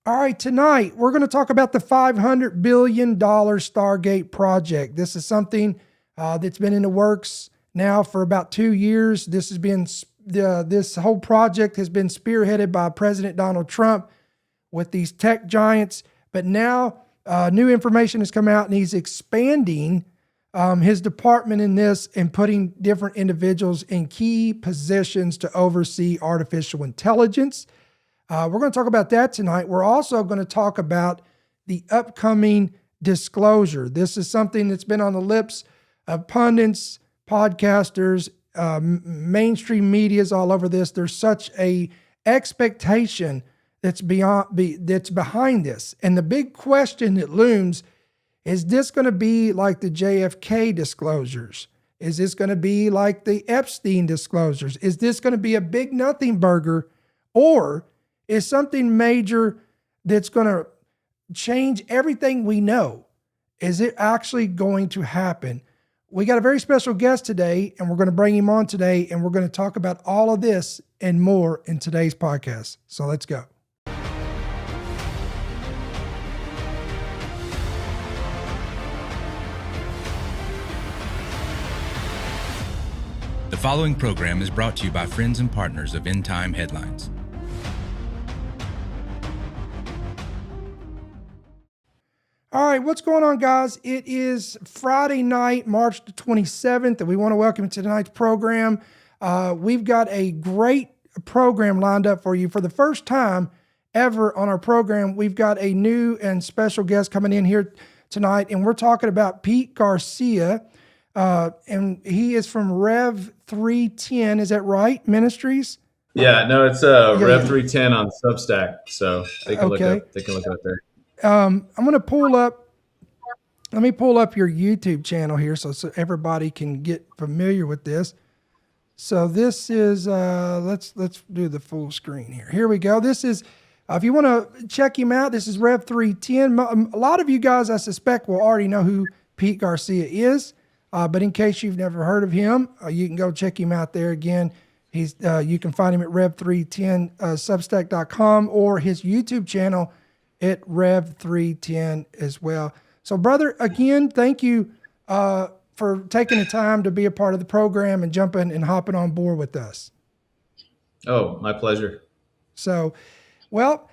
All right, tonight we're going to talk about the $500 billion Stargate project. This is something that's been in the works now for about 2 years. This whole project has been spearheaded by President Donald Trump with these tech giants. But now new information has come out, and he's expanding his department in this and putting different individuals in key positions to oversee artificial intelligence. We're going to talk about that tonight. We're also going to talk about the upcoming disclosure. This is something that's been on the lips of pundits, podcasters, mainstream medias all over this. There's such a expectation that's behind this. And the big question that looms, is this going to be like the JFK disclosures? Is this going to be like the Epstein disclosures? Is this going to be a big nothing burger, or is something major that's going to change everything we know? Is it actually going to happen? We got a very special guest today, and we're going to bring him on today, and we're going to talk about all of this and more in today's podcast. So let's go. The following program is brought to you by friends and partners of End Time Headlines. All right, what's going on, guys? It is Friday night, March the 27th, and we want to welcome you to tonight's program. We've got a great program lined up for you. For the first time ever on our program, we've got a new and special guest coming in here tonight, and we're talking about Pete Garcia, and he is from Rev 310, is that right, Ministries? Yeah, no, it's Rev 310 on Substack, so they can look up there. I'm going to let me pull up your YouTube channel here so everybody can get familiar with this. So this is, let's do the full screen here. Here we go. This is, if you want to check him out, this is Rev 310. A lot of you guys, I suspect, will already know who Pete Garcia is. But in case you've never heard of him, you can go check him out there again. You can find him at Rev310, Substack.com, or his YouTube channel at Rev310 as well. So, brother, again, thank you for taking the time to be a part of the program and jumping and hopping on board with us. Oh, my pleasure. So, well,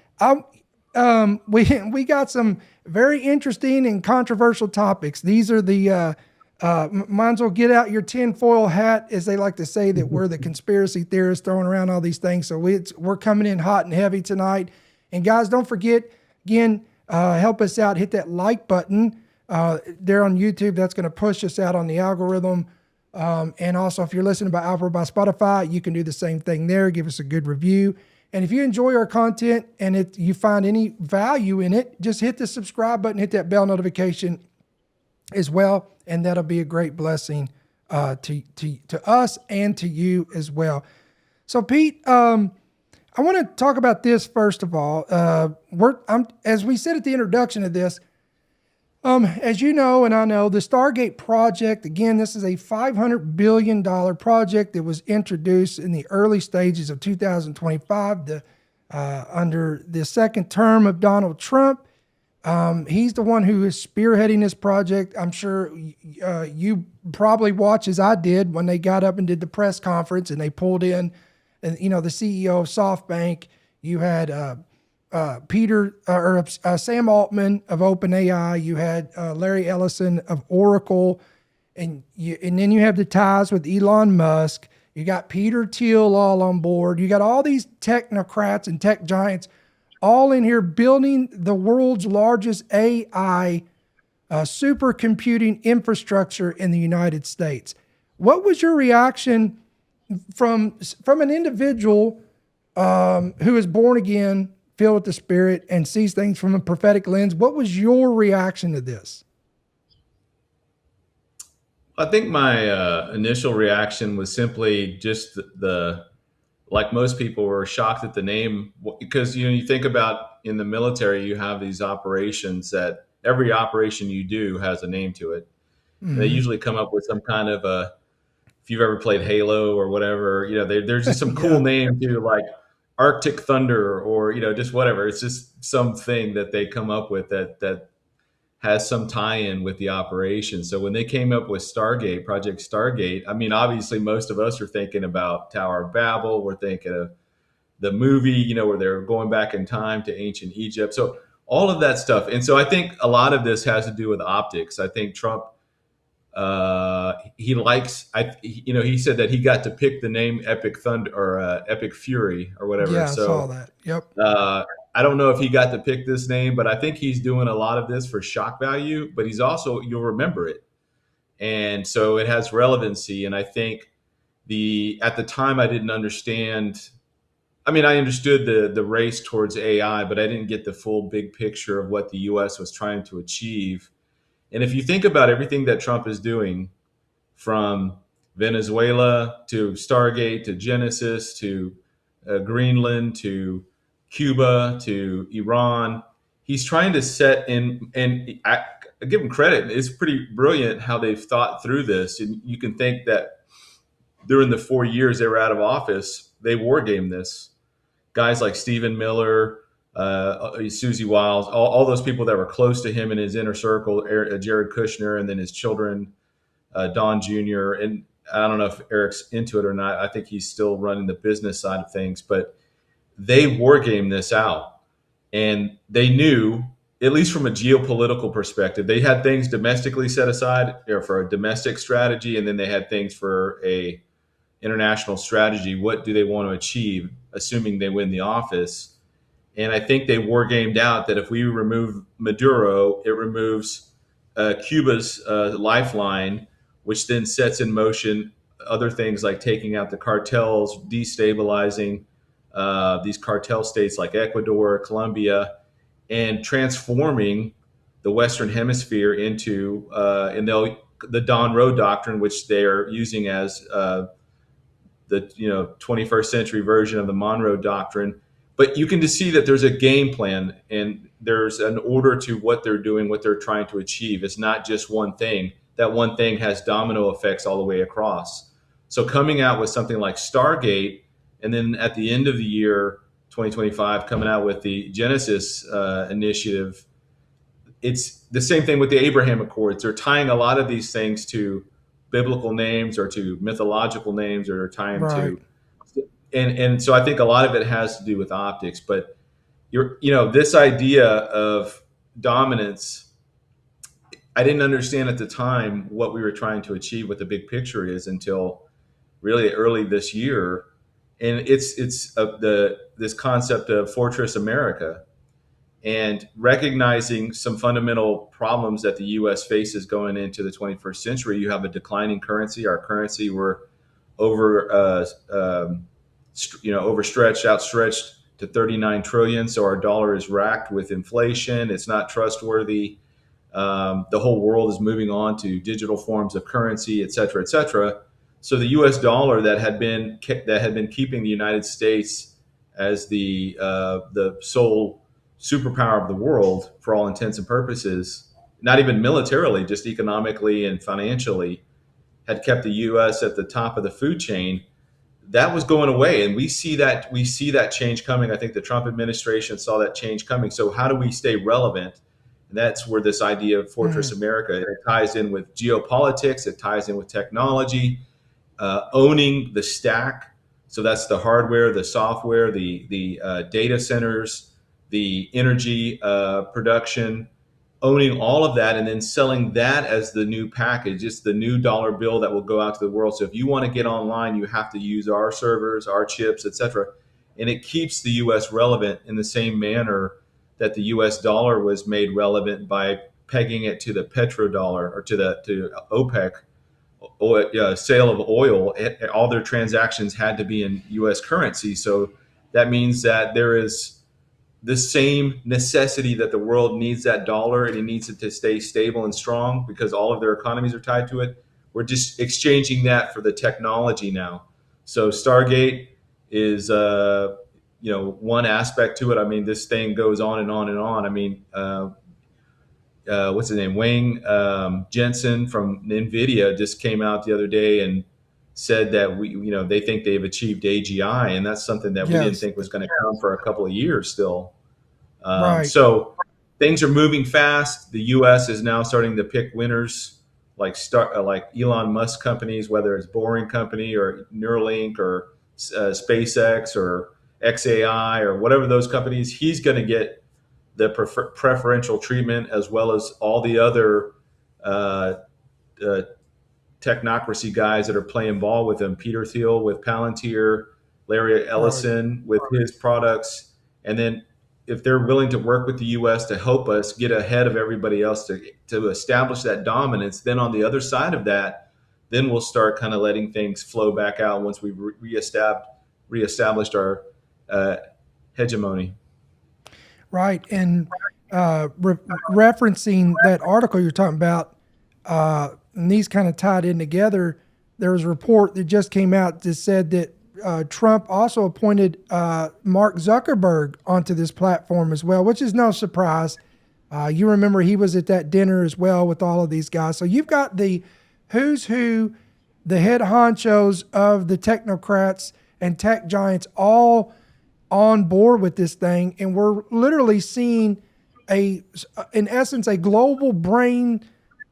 we got some very interesting and controversial topics. These are the might as well get out your tinfoil hat, as they like to say, that we're the conspiracy theorists throwing around all these things. So we're coming in hot and heavy tonight. And guys, don't forget, again, help us out. Hit that like button there on YouTube. That's going to push us out on the algorithm. And also, if you're listening by Apple or by Spotify, you can do the same thing there. Give us a good review. And if you enjoy our content and you find any value in it, just hit the subscribe button, hit that bell notification as well. And that'll be a great blessing to us and to you as well. So, Pete, I want to talk about this first of all. As we said at the introduction of this, as you know and I know, the Stargate project, again, this is a $500 billion project that was introduced in the early stages of 2025 under the second term of Donald Trump. He's the one who is spearheading this project. I'm sure you probably watched, as I did, when they got up and did the press conference and they pulled in, the CEO of SoftBank. You had Sam Altman of OpenAI. You had Larry Ellison of Oracle, and then you have the ties with Elon Musk. You got Peter Thiel all on board. You got all these technocrats and tech giants all in here building the world's largest AI supercomputing infrastructure in the United States. What was your reaction from an individual who is born again, filled with the Spirit, and sees things from a prophetic lens? What was your reaction to this? I think my initial reaction was simply just like most people were shocked at the name, because you think about in the military, you have these operations that every operation you do has a name to it. Mm-hmm. They usually come up with some kind of if you've ever played Halo or whatever, there's just some cool name to, like Arctic Thunder, or just whatever. It's just something that they come up with that has some tie-in with the operation. So when they came up with Stargate, Project Stargate, I mean, obviously most of us are thinking about Tower of Babel. We're thinking of the movie, where they're going back in time to ancient Egypt. So all of that stuff. And so I think a lot of this has to do with optics. I think Trump, he likes, he said that he got to pick the name Epic Thunder, or Epic Fury, or whatever. Yeah, I saw So that. Yep. I don't know if he got to pick this name, but I think he's doing a lot of this for shock value, but he's also, you'll remember it. And so it has relevancy. And I think at the time I didn't understand. I mean, I understood the race towards AI, but I didn't get the full big picture of what the US was trying to achieve. And if you think about everything that Trump is doing, from Venezuela to Stargate to Genesis to Greenland to Cuba to Iran, he's trying to set in, and I give him credit. It's pretty brilliant how they've thought through this. And you can think that during the 4 years they were out of office, they war gamed this. Guys like Stephen Miller, Susie Wiles, all those people that were close to him in his inner circle, Jared Kushner, and then his children, Don Jr. And I don't know if Eric's into it or not. I think he's still running the business side of things, but they war game this out. And they knew, at least from a geopolitical perspective, they had things domestically set aside, for a domestic strategy, and then they had things for a international strategy. What do they want to achieve, assuming they win the office? And I think they war gamed out that if we remove Maduro, it removes Cuba's lifeline, which then sets in motion other things like taking out the cartels, destabilizing these cartel states like Ecuador, Colombia, and transforming the Western Hemisphere into the Monroe Doctrine, which they're using as the 21st century version of the Monroe Doctrine. But you can just see that there's a game plan and there's an order to what they're doing, what they're trying to achieve. It's not just one thing. That one thing has domino effects all the way across. So coming out with something like Stargate, and then at the end of the year 2025 coming out with the Genesis initiative, it's the same thing with the Abraham Accords. They're tying a lot of these things to biblical names or to mythological names, or they're tying Right. to, and so I think a lot of it has to do with optics. But this idea of dominance, I didn't understand at the time what we were trying to achieve, what the big picture is, until really early this year. And it's this concept of Fortress America, and recognizing some fundamental problems that the U.S. faces going into the 21st century. You have a declining currency. Our currency, we're overstretched, outstretched to 39 trillion. So our dollar is racked with inflation. It's not trustworthy. The whole world is moving on to digital forms of currency, et cetera, et cetera. So the U.S. dollar that had been keeping the United States as the sole superpower of the world for all intents and purposes, not even militarily, just economically and financially, had kept the U.S. at the top of the food chain. That was going away, and we see that change coming. I think the Trump administration saw that change coming. So how do we stay relevant? And that's where this idea of Fortress America, it ties in with geopolitics, it ties in with technology, owning the stack. So that's the hardware, the software, the data centers, the energy production, owning all of that, and then selling that as the new package. It's the new dollar bill that will go out to the world. So if you want to get online, you have to use our servers, our chips, et cetera. And it keeps the U.S. relevant in the same manner that the U.S. dollar was made relevant by pegging it to the petrodollar, or to OPEC, sale of oil. All their transactions had to be in U.S. currency. So that means that there is the same necessity that the world needs that dollar, and it needs it to stay stable and strong because all of their economies are tied to it. We're just exchanging that for the technology now. So Stargate is one aspect to it. I mean, this thing goes on and on and on. I mean, what's his name? Wayne Jensen from NVIDIA just came out the other day and said that they think they've achieved AGI, and that's something that we didn't Yes. think was going to come for a couple of years still. Right. So things are moving fast. The U.S. is now starting to pick winners, like Elon Musk companies, whether it's Boring Company or Neuralink or SpaceX or XAI or whatever those companies. He's going to get the preferential treatment, as well as all the other uh, uh, technocracy guys that are playing ball with him. Peter Thiel with Palantir, Larry Right. Ellison with his products, and then if they're willing to work with the U.S. to help us get ahead of everybody else to establish that dominance, then on the other side of that, then we'll start kind of letting things flow back out once we've reestablished our uh, hegemony. Right. And referencing that article you're talking about, and these kind of tied in together, there was a report that just came out that said that Trump also appointed Mark Zuckerberg onto this platform as well, which is no surprise. You remember he was at that dinner as well with all of these guys. So you've got the who's who, the head honchos of the technocrats and tech giants all on board with this thing, and we're literally seeing in essence, a global brain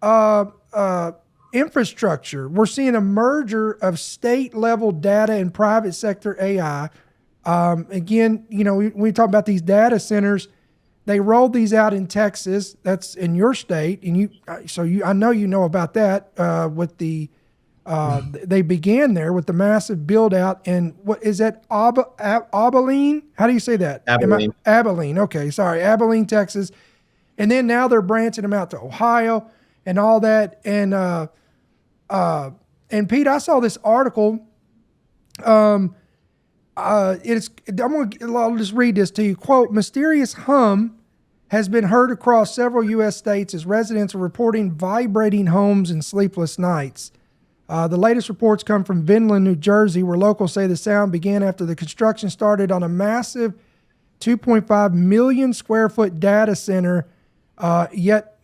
uh, uh, infrastructure. We're seeing a merger of state level data and private sector AI. Again, we talk about these data centers. They rolled these out in Texas. That's in your state, and I know you know about that with the they began there with the massive build out. And what is that? Abilene? How do you say that? Abilene. Abilene. Okay. Sorry. Abilene, Texas. And then now they're branching them out to Ohio and all that. And Pete, I saw this article. I'll just read this to you. Quote, mysterious hum has been heard across several U.S. states as residents are reporting vibrating homes and sleepless nights. The latest reports come from Vinland, New Jersey, where locals say the sound began after the construction started on a massive 2.5 million square foot data center. Yet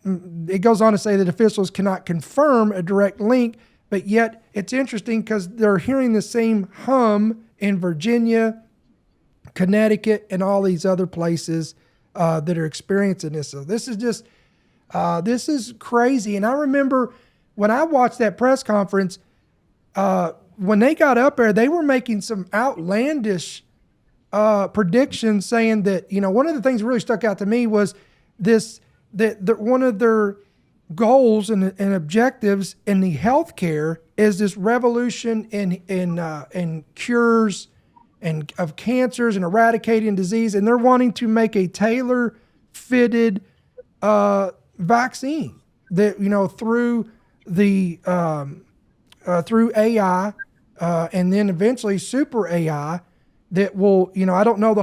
it goes on to say that officials cannot confirm a direct link, but yet it's interesting because they're hearing the same hum in Virginia, Connecticut, and all these other places that are experiencing this. So this is crazy. And I remember when I watched that press conference, when they got up there, they were making some outlandish predictions, saying that one of the things that really stuck out to me was that one of their goals and objectives in the healthcare is this revolution in cures and of cancers and eradicating disease, and they're wanting to make a tailor-fitted vaccine that through AI and then eventually super AI that will, I don't know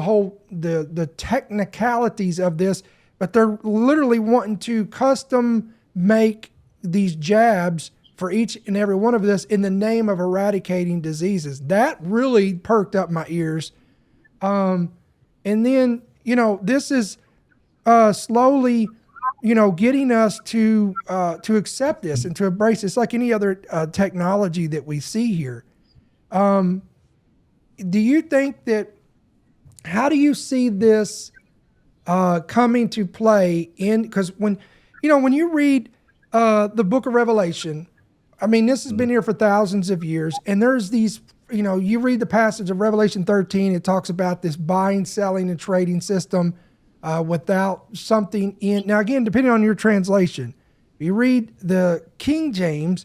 the technicalities of this, but they're literally wanting to custom make these jabs for each and every one of this in the name of eradicating diseases. That really perked up my ears. And then, this is slowly, getting us to accept this and to embrace this like any other technology that we see here. Do you think that, how do you see this coming to play in, because when you read the book of Revelation, I mean, this has been here for thousands of years, and there's these, you read the passage of Revelation 13, it talks about this buying, selling, and trading system without something in. Now, again, depending on your translation, if you read the King James,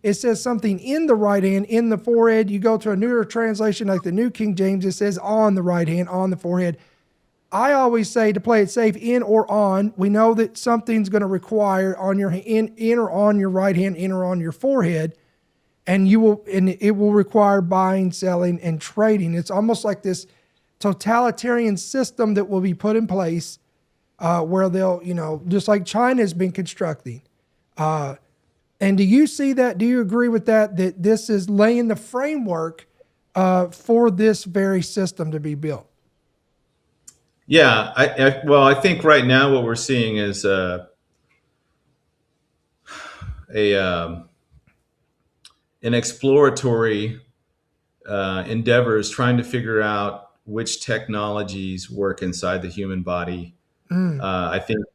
it says something in the right hand, in the forehead. You go to a newer translation like the New King James, it says on the right hand, on the forehead. I always say to play it safe, in or on. We know that something's going to require on your in or on your right hand, in or on your forehead, and it will require buying, selling, and trading. It's almost like this totalitarian system that will be put in place where they'll, just like China has been constructing. And do you see that? Do you agree with that this is laying the framework for this very system to be built? Yeah, I think right now what we're seeing is a and exploratory endeavors trying to figure out which technologies work inside the human body. Mm,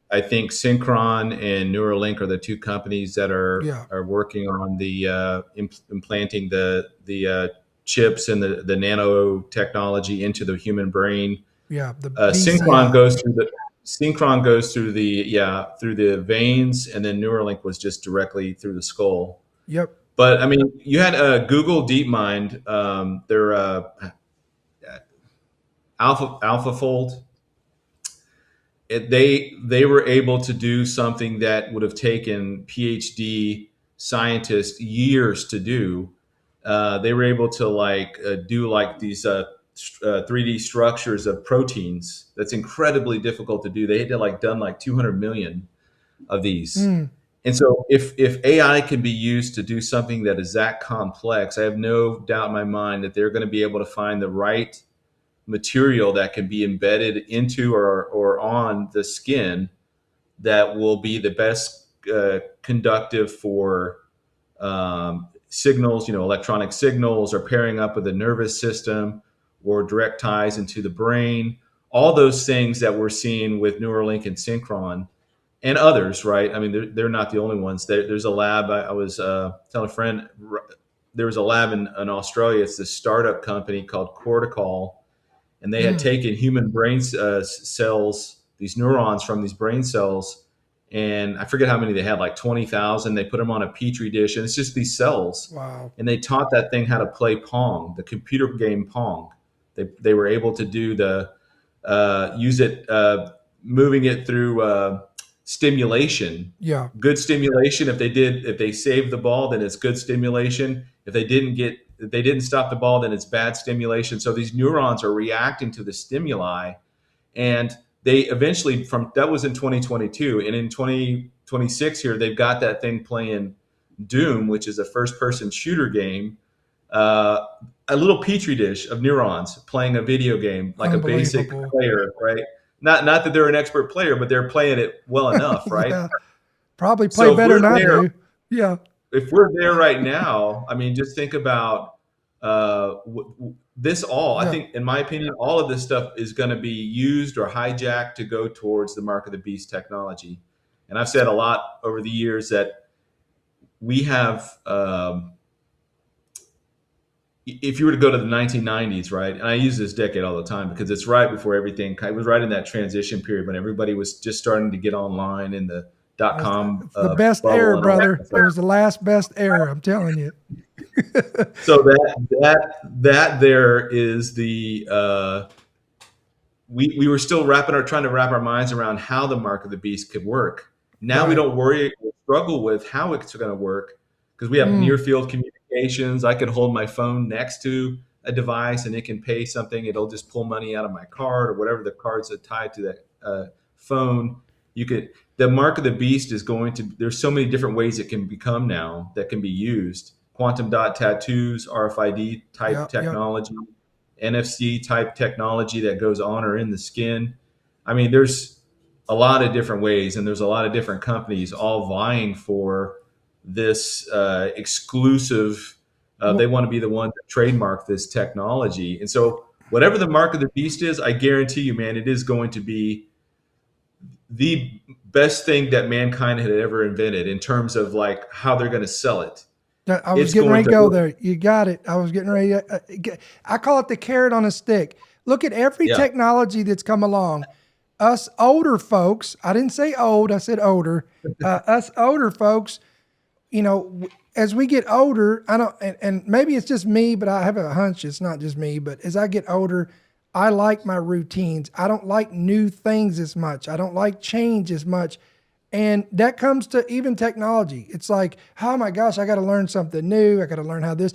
I think Synchron and Neuralink are the two companies that yeah. are working on the implanting the chips and the nanotechnology into the human brain. Yeah. The Synchron BCI. goes through the through the veins, and then Neuralink was just directly through the skull. Yep. But I mean, you had Google DeepMind, their AlphaFold. They were able to do something that would have taken PhD scientists years to do. They were able to do like these 3D structures of proteins. That's incredibly difficult to do. They had to done like 200 million of these. Mm, And so if AI can be used to do something that is that complex, I have no doubt in my mind that they're going to be able to find the right material that can be embedded into or on the skin that will be the best conductive for signals, electronic signals, or pairing up with the nervous system, or direct ties into the brain. All those things that we're seeing with Neuralink and Synchron and others, right? I mean, they're not the only ones. There's a lab. I was telling a friend, there was a lab in Australia. It's this startup company called Cortical, and they had mm. taken human brain cells, these neurons from these brain cells, and I forget how many they had, like 20,000. They put them on a petri dish, and it's just these cells, Wow. and they taught that thing how to play Pong, the computer game Pong. They were able to do the use it, moving it through stimulation, Yeah. good stimulation. If they saved the ball, then it's good stimulation. If they didn't stop the ball, then it's bad stimulation. So these neurons are reacting to the stimuli, and they eventually, from that was in 2022, and in 2026 here they've got that thing playing Doom, which is a first-person shooter game. A little petri dish of neurons playing a video game like a basic Unbelievable. player, right? Not that they're an expert player, but they're playing it well enough, right? Yeah. Probably play So better than I do. Yeah. if we're there right now, I mean, just think about this. All I Yeah. think, in my opinion, all of this stuff is going to be used or hijacked to go towards the mark of the beast technology. And I've said a lot over the years that we have. If you were to go to the 1990s, right, and I use this decade all the time because it's right before everything. It was right in that transition period when everybody was just starting to get online in the .com It's the best bubble era, and all that brother. stuff. It was the last best era. I'm telling you. So that there is the we were still trying to wrap our minds around how the mark of the beast could work. Now we Right. don't worry or struggle with how it's going to work because we have near Mm, field communications. I can hold my phone next to a device and it can pay something. It'll just pull money out of my card or whatever the cards are tied to that phone. You could The mark of the beast is going to. There's so many different ways it can become now that can be used. Quantum dot tattoos, RFID type yep. Yep. technology, NFC type technology that goes on or in the skin. I mean, there's a lot of different ways, and there's a lot of different companies all vying for this exclusive. They Well, want to be the one to trademark this technology, and so whatever the mark of the beast is, I guarantee you, man, it is going to be the best thing that mankind had ever invented in terms of like how they're going to sell it. I was It's getting going ready to to go look, there. You got it. I was getting ready. I call it the carrot on a stick. Look at every yeah, technology that's come along. Us older folks, I didn't say old, I said older. Us older folks, as we get older, I don't, and maybe it's just me, but I have a hunch it's not just me. But as I get older, I like my routines. I don't like new things as much. I don't like change as much. And that comes to even technology. It's like, oh my gosh, I got to learn something new. I got to learn how this.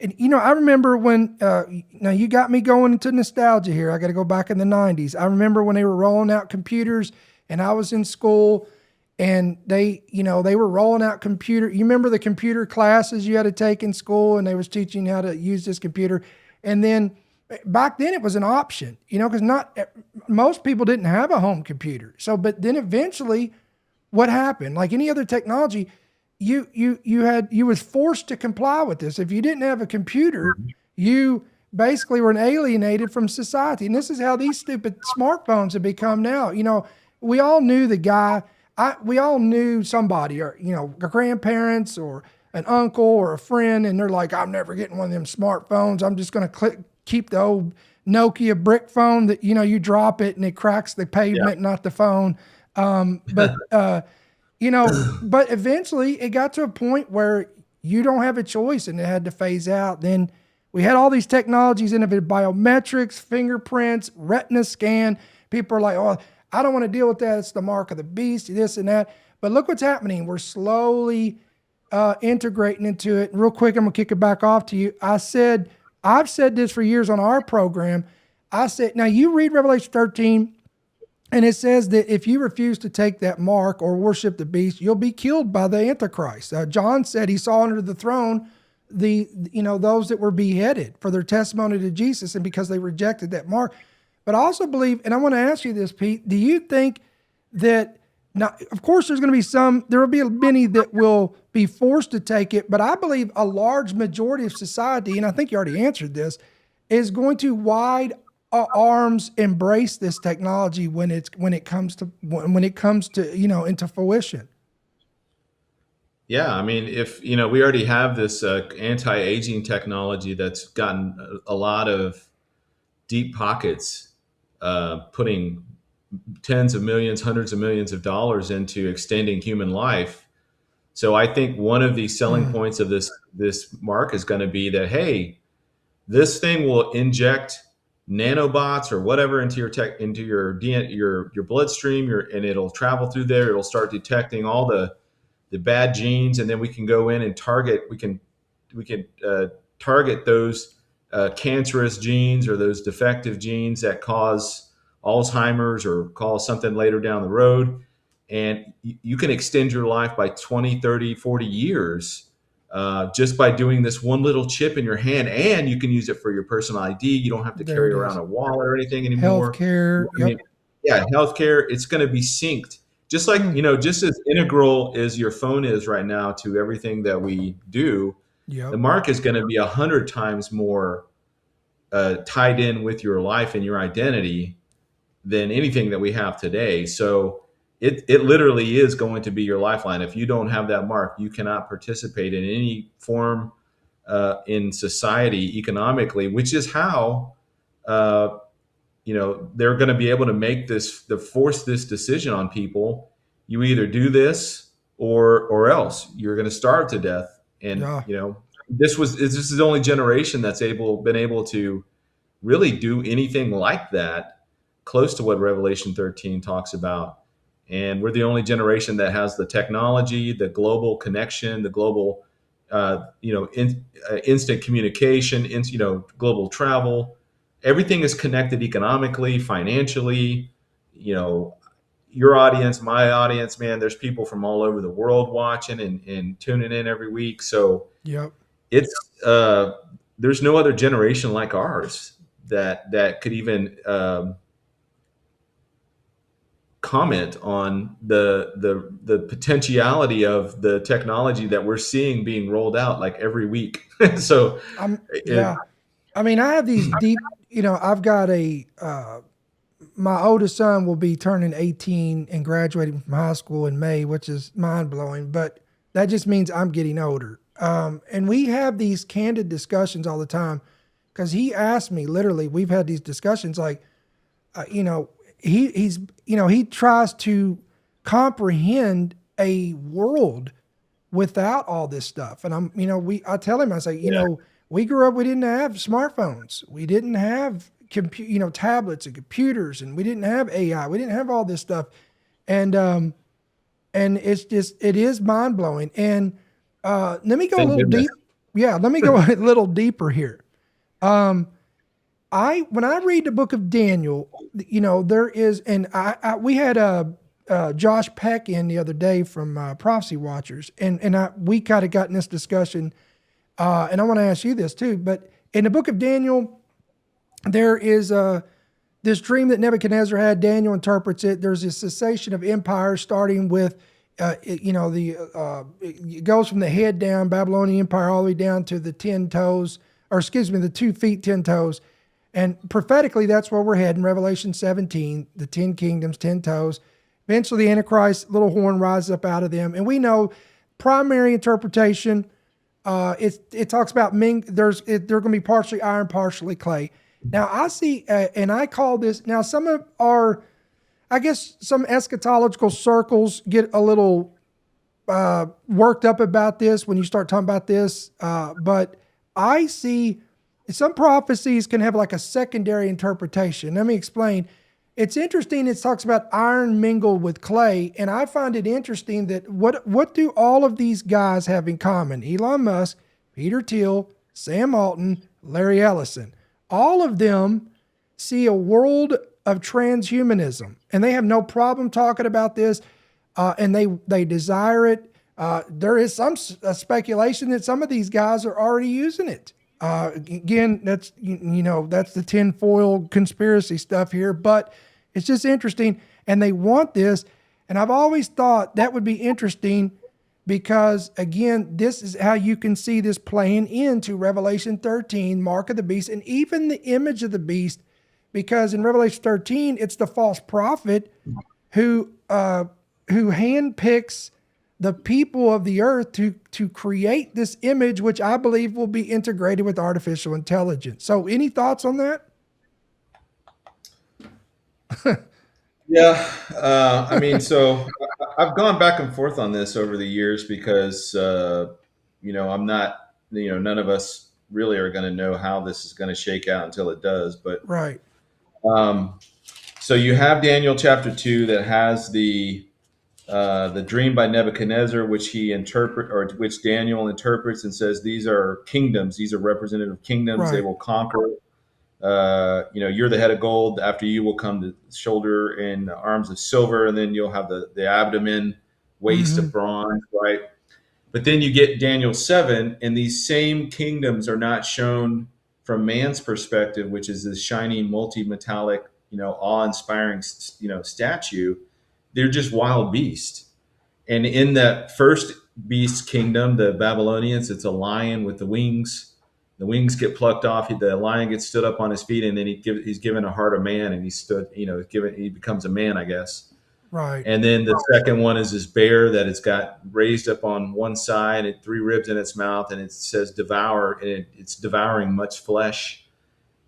And I remember when. Now you got me going into nostalgia here. I got to go back in the '90s. I remember when they were rolling out computers, and I was in school, and they were rolling out computer. You remember the computer classes you had to take in school, and they was teaching you how to use this computer. And then back then it was an option, because not most people didn't have a home computer. So, but then eventually what happened? Like any other technology, you was forced to comply with this. If you didn't have a computer, you basically were alienated from society. And this is how these stupid smartphones have become now. We all knew the guy. We all knew somebody, or our grandparents or an uncle or a friend, and they're like, "I'm never getting one of them smartphones. I'm just going to keep the old Nokia brick phone that you drop it and it cracks the pavement, not the phone." But eventually it got to a point where you don't have a choice, and it had to phase out. Then we had all these technologies, innovative biometrics, fingerprints, retina scan. People are like, "Oh, I don't want to deal with that. It's the mark of the beast, this and that." But look what's happening. We're slowly integrating into it. And real quick, I'm gonna kick it back off to you. I've said this for years on our program. I said, now you read Revelation 13, and it says that if you refuse to take that mark or worship the beast, you'll be killed by the Antichrist. John said he saw under the throne those that were beheaded for their testimony to Jesus, and because they rejected that mark. But I also believe, and I want to ask you this, Pete, do you think that, now, of course, there will be many that will be forced to take it, but I believe a large majority of society, and I think you already answered this, is going to wide arms embrace this technology when it comes to into fruition. Yeah, I mean, if we already have this anti-aging technology that's gotten a lot of deep pockets, putting tens of millions, hundreds of millions of dollars into extending human life. So I think one of the selling points of this mark is going to be that, hey, this thing will inject nanobots or whatever into your bloodstream, and it'll travel through there. It'll start detecting all the bad genes, and then we can go in and target. We can target those cancerous genes or those defective genes that cause Alzheimer's or cause something later down the road. And you can extend your life by 20, 30, 40 years just by doing this one little chip in your hand. And you can use it for your personal ID. You don't have to carry around a wallet or anything anymore. Healthcare. Yep. Healthcare. It's going to be synced. Just like, just as integral as your phone is right now to everything that we do, the mark is going to be 100 times more tied in with your life and your identity than anything that we have today. So it literally is going to be your lifeline. If you don't have that mark, you cannot participate in any form in society economically, which is how they're going to be able to force this decision on people. You either do this or else you're going to starve to death. And this is the only generation that's been able to really do anything like that, close to what Revelation 13 talks about. And we're the only generation that has the technology, the global connection, the global instant communication, global travel. Everything is connected economically, financially. Your audience, my audience, man, there's people from all over the world watching and tuning in every week. So it's there's no other generation like ours that could even comment on the potentiality of the technology that we're seeing being rolled out like every week. So I mean, I have these deep, I've got my oldest son will be turning 18 and graduating from high school in May, which is mind blowing, but that just means I'm getting older. And we have these candid discussions all the time, because he asked me, literally, we've had these discussions like, he tries to comprehend a world without all this stuff. And I tell him, I say, we grew up, we didn't have smartphones. We didn't have tablets and computers, and we didn't have AI. We didn't have all this stuff. And it is mind blowing. And let me go a little deep. Yeah. Let me go a little deeper here. When I read the book of Daniel, there is, and we had Josh Peck in the other day from Prophecy Watchers, and we kind of got in this discussion, and I want to ask you this too. But in the book of Daniel, there is this dream that Nebuchadnezzar had. Daniel interprets it. There's a cessation of empires, starting with it goes from the head down, Babylonian Empire, all the way down to the 10 toes, or excuse me, the 2 feet, 10 toes. And prophetically, that's where we're heading. Revelation 17, the 10 kingdoms, 10 toes. Eventually, the Antichrist, little horn rises up out of them. And we know primary interpretation, it talks about they're going to be partially iron, partially clay. Now, I see, and I call this, now some of our, I guess some eschatological circles get a little worked up about this when you start talking about this. But I see some prophecies can have like a secondary interpretation. Let me explain. It's interesting. It talks about iron mingled with clay, and I find it interesting that what do all of these guys have in common? Elon Musk, Peter Thiel, Sam Altman, Larry Ellison. All of them see a world of transhumanism, and they have no problem talking about this, and they desire it. There is some speculation that some of these guys are already using it. Again, that's that's the tinfoil conspiracy stuff here, but it's just interesting, and they want this, and I've always thought that would be interesting because again, this is how you can see this playing into Revelation 13, mark of the beast, and even the image of the beast, because in Revelation 13, it's the false prophet who handpicks the people of the earth to create this image, which I believe will be integrated with artificial intelligence. So any thoughts on that? Yeah, I mean, so I've gone back and forth on this over the years because I'm not, none of us really are going to know how this is going to shake out until it does. But Right. um, so you have Daniel chapter 2 that has the dream by Nebuchadnezzar, which Daniel interprets and says these are kingdoms, these are representative kingdoms. They Right. will conquer. You're the head of gold. After you will come the shoulder and arms of silver, and then you'll have the abdomen, waist Mm-hmm. of bronze, right? But then you get Daniel 7, and these same kingdoms are not shown from man's perspective, which is this shiny, multi-metallic, awe-inspiring, statue. They're just wild beasts. And in that first beast kingdom, the Babylonians, it's a lion with the wings. The wings get plucked off. The lion gets stood up on his feet, and then he's given a heart of man, and he becomes a man, I guess. Right. And then the second one is this bear that it's got raised up on one side, and 3 ribs in its mouth, and it says devour, and it's devouring much flesh.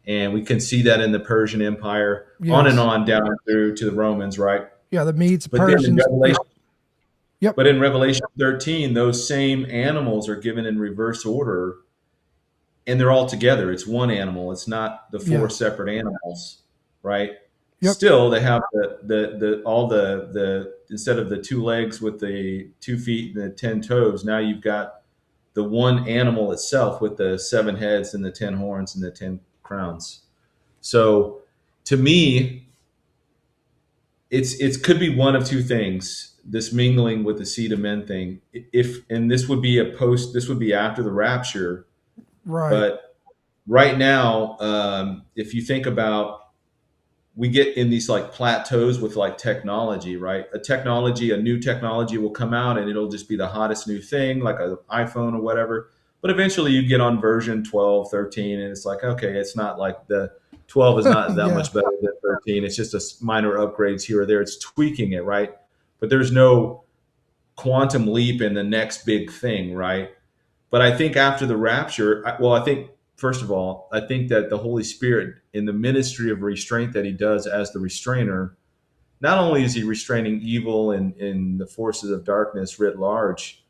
And we can see that in the Persian Empire, on and Yes. on down through to the Romans, right? Yeah. The Medes, But then in Persians. Yep. Revelation, Yep. but in Revelation 13, those same animals are given in reverse order, and they're all together. It's one animal. It's not the four Yeah. separate animals, right? Yep. Still, they have the instead of the 2 legs with the 2 feet and the 10 toes. Now you've got the one animal itself with the 7 heads and the 10 horns and the 10 crowns. So, to me, it could be one of two things: this mingling with the seed of men thing. And this would be this would be after the rapture. Right. But right now, if you think about, we get in these like plateaus with like technology, right? A new technology will come out and it'll just be the hottest new thing, like an iPhone or whatever. But eventually you get on version 12, 13, and it's like, okay, it's not like the 12 is not that Yeah. much better than 13. It's just minor upgrades here or there. It's tweaking it, right? But there's no quantum leap in the next big thing, right? But I think after the rapture, I think, first of all, I think that the Holy Spirit, in the ministry of restraint that he does as the restrainer, not only is he restraining evil and in the forces of darkness writ large,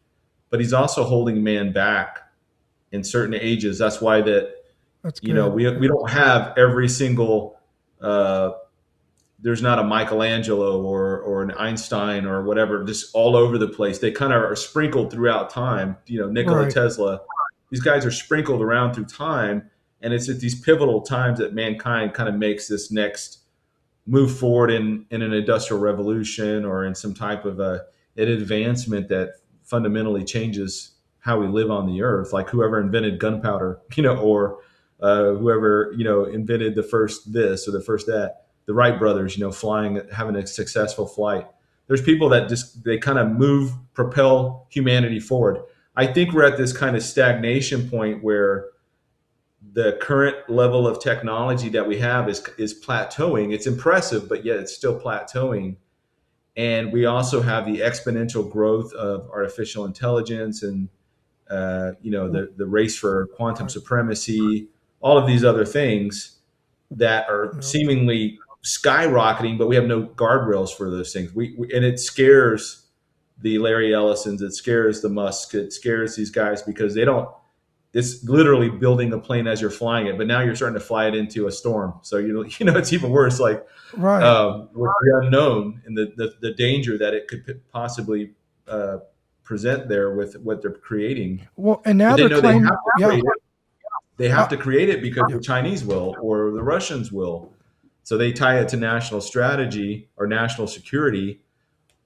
but he's also holding man back in certain ages. That's why That's good. we don't have every single there's not a Michelangelo or an Einstein or whatever, just all over the place. They kind of are sprinkled throughout time. Nikola Right. Tesla. These guys are sprinkled around through time, and it's at these pivotal times that mankind kind of makes this next move forward in an industrial revolution or in some type of an advancement that fundamentally changes how we live on the earth. Like whoever invented gunpowder, or whoever invented the first this or the first that. The Wright brothers, flying, having a successful flight. There's people that just they kind of propel humanity forward. I think we're at this kind of stagnation point where the current level of technology that we have is plateauing. It's impressive, but yet it's still plateauing. And we also have the exponential growth of artificial intelligence and the race for quantum supremacy, all of these other things that are seemingly skyrocketing, but we have no guardrails for those things. And it scares the Larry Ellisons, it scares the Musk, it scares these guys because they don't. It's literally building a plane as you're flying it, but now you're starting to fly it into a storm. So it's even worse. Like Right. with the unknown and the danger that it could possibly present there with what they're creating. Well, and now But they they're know they have claiming, to yeah. create it. They have Uh, to create it because yeah. the Chinese will or the Russians will. So they tie it to national strategy or national security.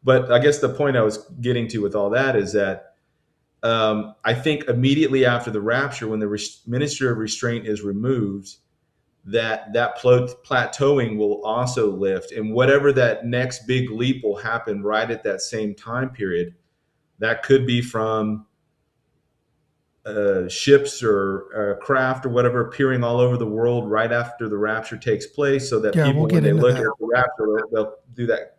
But I guess the point I was getting to with all that is that I think immediately after the rapture, when the Ministry of Restraint is removed, that plateauing will also lift, and whatever that next big leap will happen right at that same time period. That could be from ships or craft or whatever appearing all over the world right after the rapture takes place, so that Yeah, we'll people, when get they into look that. at the rapture, they'll do that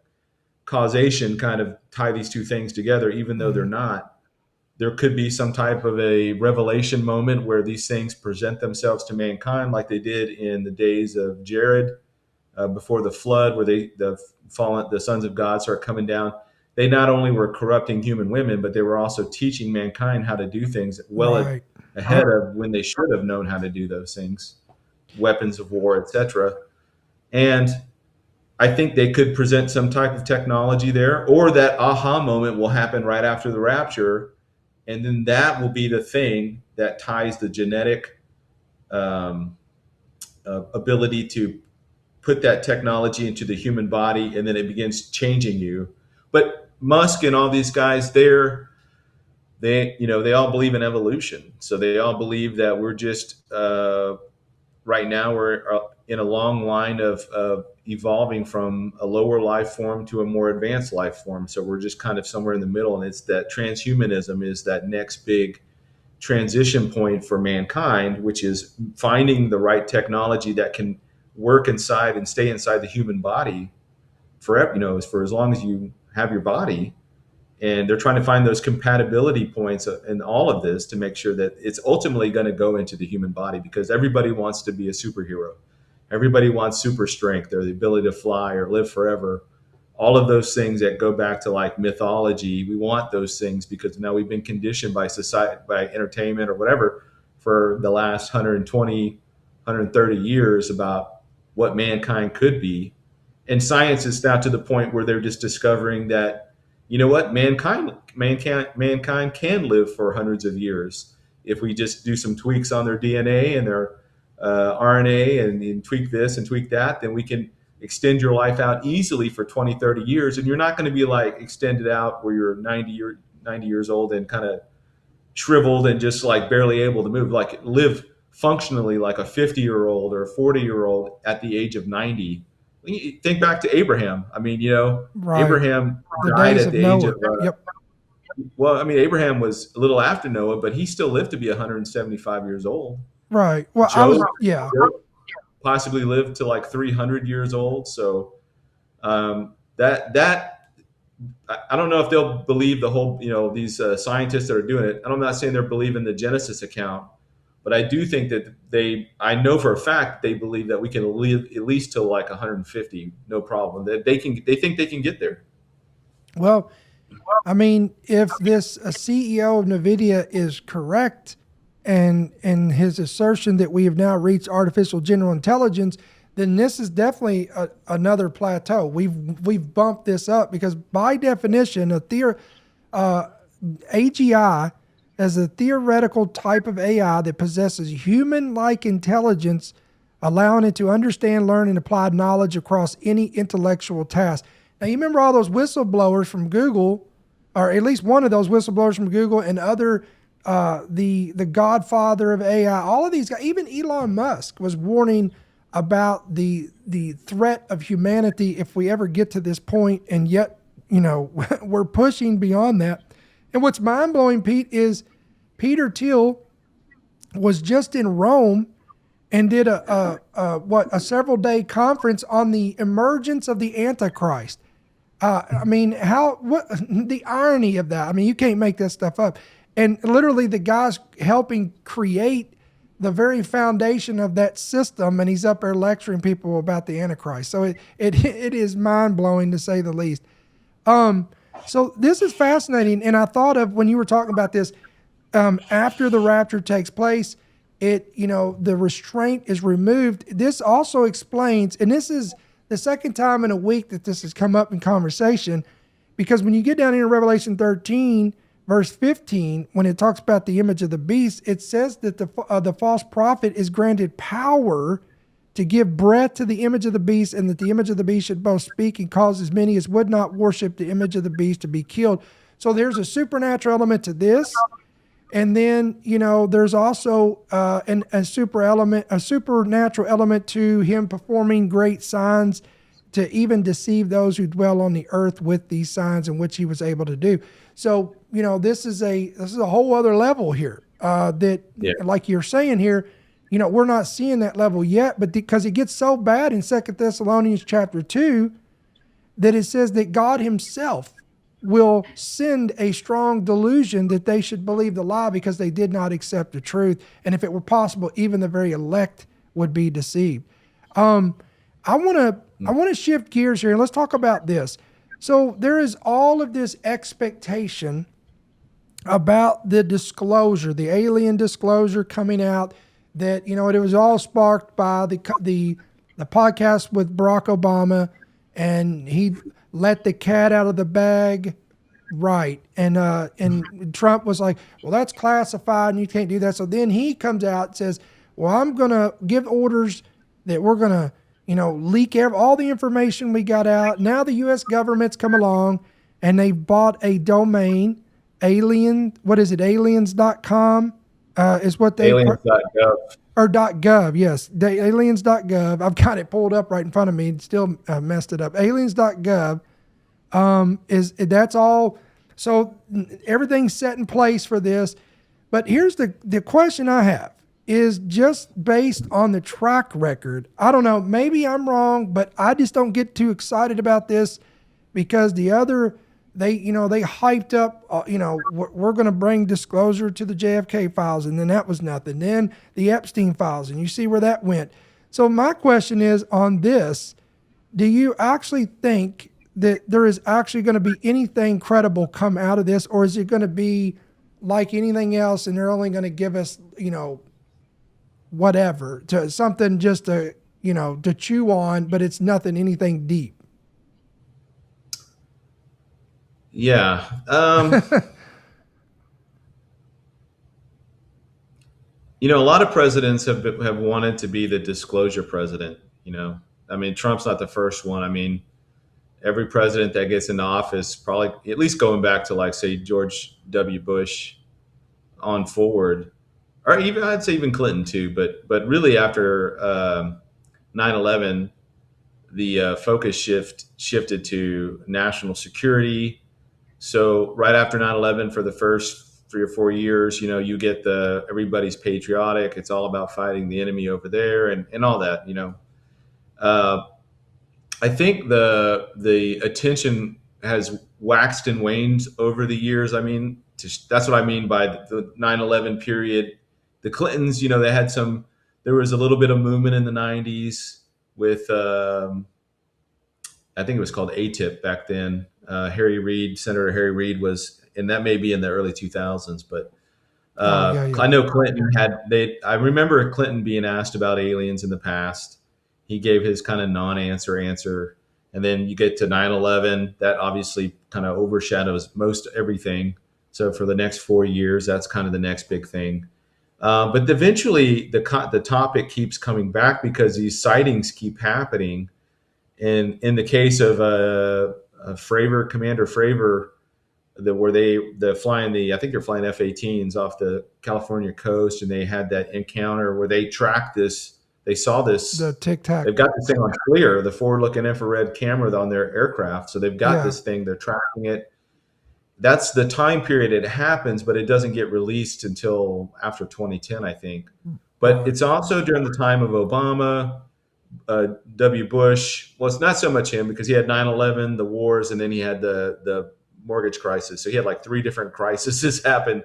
causation, kind of tie these two things together, even though they're not. There could be some type of a revelation moment where these things present themselves to mankind, like they did in the days of Jared before the flood, where the sons of God start coming down. They not only were corrupting human women, but they were also teaching mankind how to do things Right. ahead of when they should have known how to do those things, weapons of war, etc. And I think they could present some type of technology there, or that aha moment will happen right after the rapture, and then that will be the thing that ties the genetic um, ability to put that technology into the human body, and then it begins changing you. But Musk and all these guys, they all believe in evolution, so they all believe that we're just right now we're in a long line of evolving from a lower life form to a more advanced life form. So we're just kind of somewhere in the middle, and it's that transhumanism is that next big transition point for mankind, which is finding the right technology that can work inside and stay inside the human body forever, for as long as you have your body. And they're trying to find those compatibility points in all of this to make sure that it's ultimately going to go into the human body, because everybody wants to be a superhero. Everybody wants super strength or the ability to fly or live forever. All of those things that go back to like mythology, we want those things because now we've been conditioned by society, by entertainment or whatever, for the last 120, 130 years about what mankind could be. And science is now to the point where they're just discovering that, you know what, mankind can live for hundreds of years if we just do some tweaks on their DNA and their RNA, and tweak this and tweak that. Then we can extend your life out easily for 20, 30 years. And you're not going to be like extended out where you're 90 years old and kind of shriveled and just like barely able to move, like live functionally like a 50-year-old or a 40-year-old at the age of 90. Think back to Abraham. I mean, Right. Abraham The died days at of the age Noah. of, Yep. well, I mean, Abraham was a little after Noah, but he still lived to be 175 years old. Right. Well, Job yeah. possibly lived to like 300 years old. So that I don't know if they'll believe the whole, these scientists that are doing it. I'm not saying they're believing the Genesis account, but I do think that I know for a fact they believe that we can live at least till like 150, no problem. That they think they can get there. Well, I mean, if this a CEO of NVIDIA is correct and his assertion that we have now reached artificial general intelligence, then this is definitely another plateau. We've bumped this up because by definition, AGI as a theoretical type of AI that possesses human-like intelligence, allowing it to understand, learn, and apply knowledge across any intellectual task. Now, you remember all those whistleblowers from Google, or at least one of those whistleblowers from Google and other, the godfather of AI, all of these guys, even Elon Musk was warning about the threat of humanity if we ever get to this point, and yet we're pushing beyond that. And what's mind blowing, Pete, is Peter Thiel was just in Rome and did a several day conference on the emergence of the Antichrist. I mean, what the irony of that? I mean, you can't make that stuff up. And literally, the guy's helping create the very foundation of that system, and he's up there lecturing people about the Antichrist. So it is mind blowing to say the least. So this is fascinating, and I thought of when you were talking about this. After the rapture takes place, the restraint is removed. This also explains, and this is the second time in a week that this has come up in conversation, because when you get down here in Revelation 13, verse 15, when it talks about the image of the beast, it says that the false prophet is granted power to give breath to the image of the beast, and that the image of the beast should both speak and cause as many as would not worship the image of the beast to be killed. So there's a supernatural element to this. And then, there's also a supernatural element to him performing great signs to even deceive those who dwell on the earth with these signs, in which he was able to do. So, this is a whole other level here like you're saying here, we're not seeing that level yet, but because it gets so bad in 2 Thessalonians chapter 2 that it says that God himself will send a strong delusion that they should believe the lie because they did not accept the truth. And if it were possible, even the very elect would be deceived. I want to shift gears here and let's talk about this. So there is all of this expectation about the disclosure, the alien disclosure coming out, that, it was all sparked by the podcast with Barack Obama, and he let the cat out of the bag. Right. And Trump was like, well, that's classified and you can't do that. So then he comes out and says, well, I'm going to give orders that we're going to, leak all the information we got out. Now the U.S. government's come along and they bought a domain, aliens.com is what they... Aliens.gov. Or .gov, yes. Aliens.gov. I've got it pulled up right in front of me and still messed it up. Aliens.gov that's all. So everything's set in place for this. But here's the question I have is just based on the track record. I don't know, maybe I'm wrong, but I just don't get too excited about this because they hyped up, we're going to bring disclosure to the JFK files, and then that was nothing. Then the Epstein files, and you see where that went. So my question is on this, do you actually think that there is actually going to be anything credible come out of this, or is it going to be like anything else and they're only going to give us, whatever, to something just to chew on, but it's anything deep? Yeah. A lot of presidents have wanted to be the disclosure president. Trump's not the first one. Every president that gets into office, probably at least going back to say George W. Bush on forward, or even I'd say even Clinton too. But really after 9/11, the focus shifted to national security. So right after 9/11, for the first 3 or 4 years, you get everybody's patriotic. It's all about fighting the enemy over there and all that. I think the attention has waxed and waned over the years. That's what I mean by the 9/11 period. The Clintons, they had there was a little bit of movement in the 90s with, I think it was called ATIP back then. Senator Harry Reid was, and that may be in the early 2000s, but yeah. I know Clinton I remember Clinton being asked about aliens in the past. He gave his kind of non-answer. And then you get to 9/11, that obviously kind of overshadows most everything. So for the next 4 years, that's kind of the next big thing. But eventually the topic keeps coming back because these sightings keep happening. And in the case of Commander Fravor, where they're flying I think they're flying F-18s off the California coast, and they had that encounter where they tracked this they saw The this. Tic Tac. They've got this thing on FLIR, the forward-looking infrared camera on their aircraft. So they've got Yeah. this thing. They're tracking it. That's the time period it happens, but it doesn't get released until after 2010, I think. But Right. it's also during the time of Obama, W. Bush. Well, it's not so much him because he had 9/11, the wars, and then he had the mortgage crisis. So he had like three different crises happen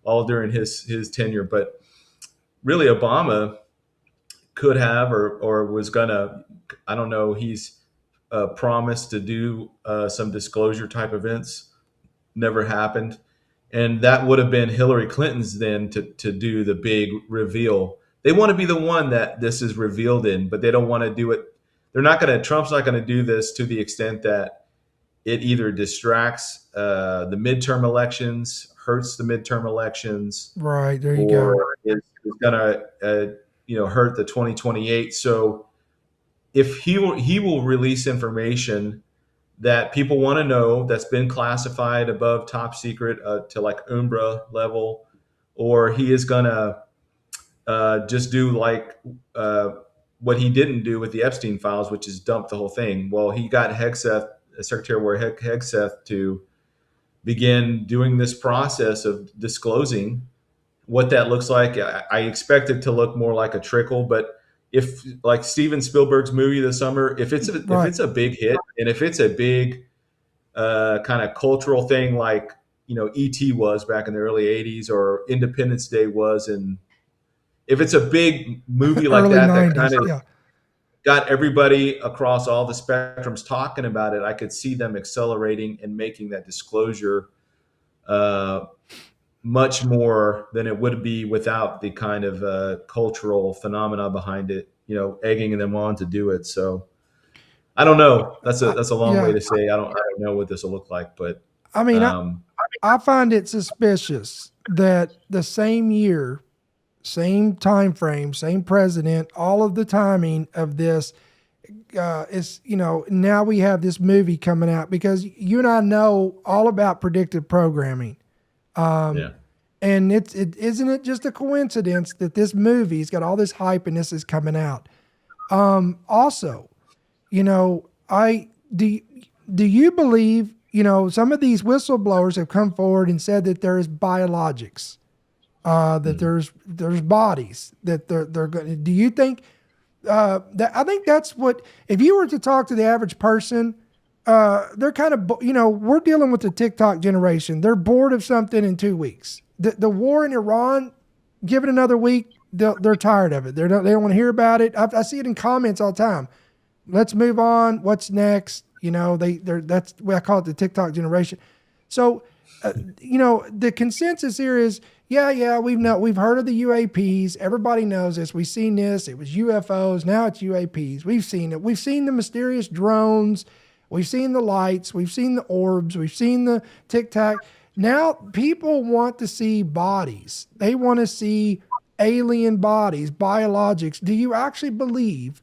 all during his tenure. But really, Obama could have or was gonna. I don't know. He's promised to do some disclosure type events. Never happened, and that would have been Hillary Clinton's then to do the big reveal. They want to be the one that this is revealed in, but they don't want to do it. They're not going to. Trump's not going to do this to the extent that it either distracts the midterm elections, hurts the midterm elections, Right. There you go. or is going to hurt the 2028. So if he will release information that people want to know that's been classified above top secret to like Umbra level, or he is going to just do like what he didn't do with the Epstein files, which is dump the whole thing. Well, he got Hegseth, Secretary of War Hegseth, to begin doing this process of disclosing what that looks like. I expect it to look more like a trickle, but if like Steven Spielberg's movie this summer, if Right. it's a big hit and if it's a big kind of cultural thing like ET was back in the early '80s or Independence Day was, and if it's a big movie like Early that that kind 90s. of Yeah. got everybody across all the spectrums talking about it, I could see them accelerating and making that disclosure uh, much more than it would be without the kind of cultural phenomena behind it, egging them on to do it. So I don't know. That's a long way Yeah. to say I don't know what this will look like, but I mean, um, I find it suspicious that the same year, same time frame, same president, all of the timing of this is, now we have this movie coming out because you and I know all about predictive programming. yeah, And isn't it just a coincidence that this movie's got all this hype and this is coming out? Also, I do you believe, some of these whistleblowers have come forward and said that there is biologics, that mhm. there's bodies that they're going. Do you think that I think that's what if you were to talk to the average person, they're kind of we're dealing with the TikTok generation. They're bored of something in 2 weeks. The war in Iran, give it another week, they're tired of it. They don't want to hear about it. I see it in comments all the time. Let's move on. What's next? That's what I call it, the TikTok generation. So, the consensus here is, yeah, we've heard of the UAPs. Everybody knows this. We've seen this. It was UFOs. Now it's UAPs. We've seen it. We've seen the mysterious drones. We've seen the lights. We've seen the orbs. We've seen the Tic Tac. Now people want to see bodies. They want to see alien bodies, biologics. Do you actually believe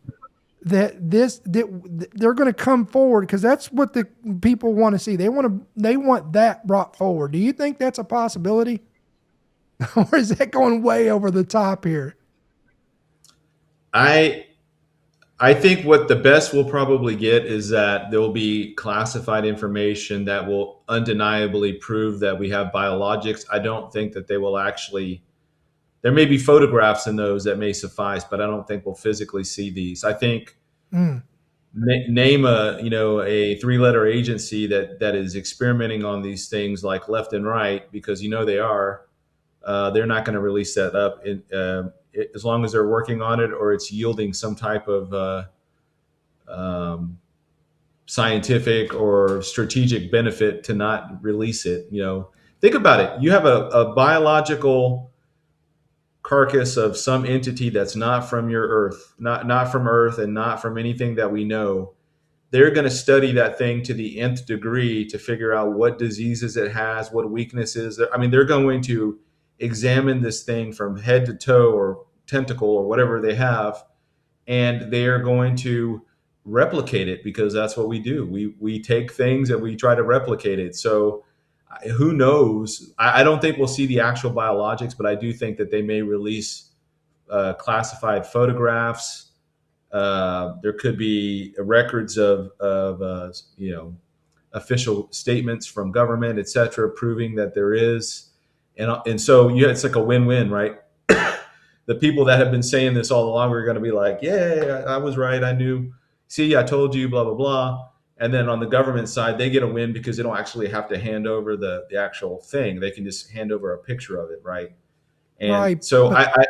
that they're going to come forward, because that's what the people want to see. They want that brought forward. Do you think that's a possibility, or is that going way over the top here? I I think what the best we'll probably get is that there will be classified information that will undeniably prove that we have biologics. I don't think that they will actually. There may be photographs in those that may suffice, but I don't think we'll physically see these. I think Mm, name a three-letter agency that is experimenting on these things like left and right, because they are. They're not going to release that up as long as they're working on it or it's yielding some type of um, scientific or strategic benefit to not release it. Think about it. You have a biological carcass of some entity that's not from your Earth, not from Earth, and not from anything that we know. They're going to study that thing to the nth degree to figure out what diseases it has, what weaknesses. I mean, they're going to examine this thing from head to toe or tentacle or whatever they have, and they are going to replicate it because that's what we do. We take things and we try to replicate it. So who knows? I don't think we'll see the actual biologics, but I do think that they may release classified photographs. There could be records of official statements from government, et cetera, proving that there is. And so it's like a win-win, right? The people that have been saying this all along are going to be like, yeah, I was right. I knew. See, I told you, blah, blah, blah. And then on the government side, they get a win because they don't actually have to hand over the actual thing. They can just hand over a picture of it, right? And Right. so But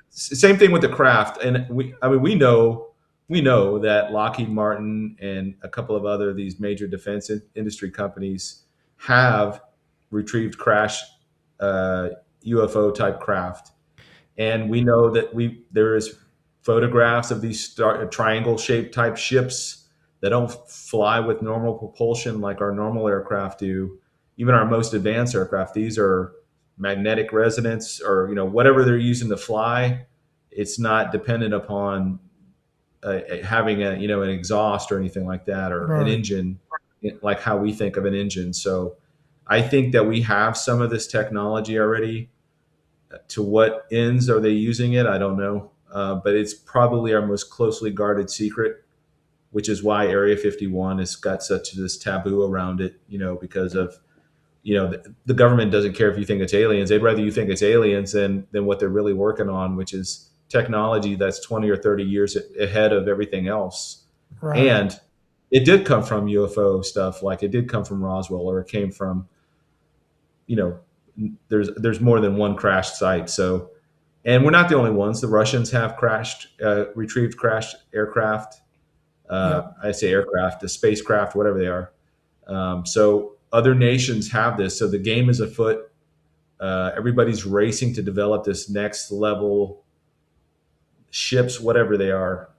same thing with the craft. And we know that Lockheed Martin and a couple of other these major defense industry companies have retrieved crash UFO type craft, and we know that there is photographs of these triangle shaped type ships that don't fly with normal propulsion like our normal aircraft do. Even our most advanced aircraft, these are magnetic resonance, or whatever they're using to fly. It's not dependent upon having an exhaust or anything like that, or an right. engine like how we think of an engine. So I think that we have some of this technology already. To what ends are they using it? I don't know. But it's probably our most closely guarded secret, which is why Area 51 has got such this taboo around it, because of, the government doesn't care if you think it's aliens. They'd rather you think it's aliens than what they're really working on, which is technology that's 20 or 30 years ahead of everything else. Right. And it did come from UFO stuff. Like it did come from Roswell, or it came from, you know, there's more than one crashed site. So, and we're not the only ones. The Russians have retrieved crashed aircraft. Yep. I say aircraft, the spacecraft, whatever they are. So other nations have this. So the game is afoot. Everybody's racing to develop this next level ships, whatever they are.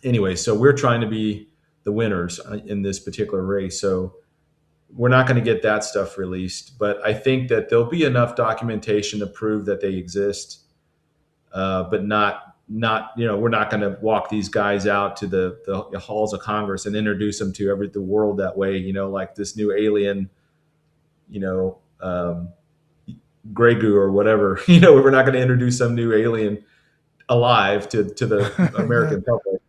Anyway, so we're trying to be the winners in this particular race. So we're not going to get that stuff released, but I think that there'll be enough documentation to prove that they exist, but not we're not going to walk these guys out to the halls of Congress and introduce them to the world that way. Like this new alien, Grey Goo or whatever. We're not going to introduce some new alien alive to the Yeah. American public.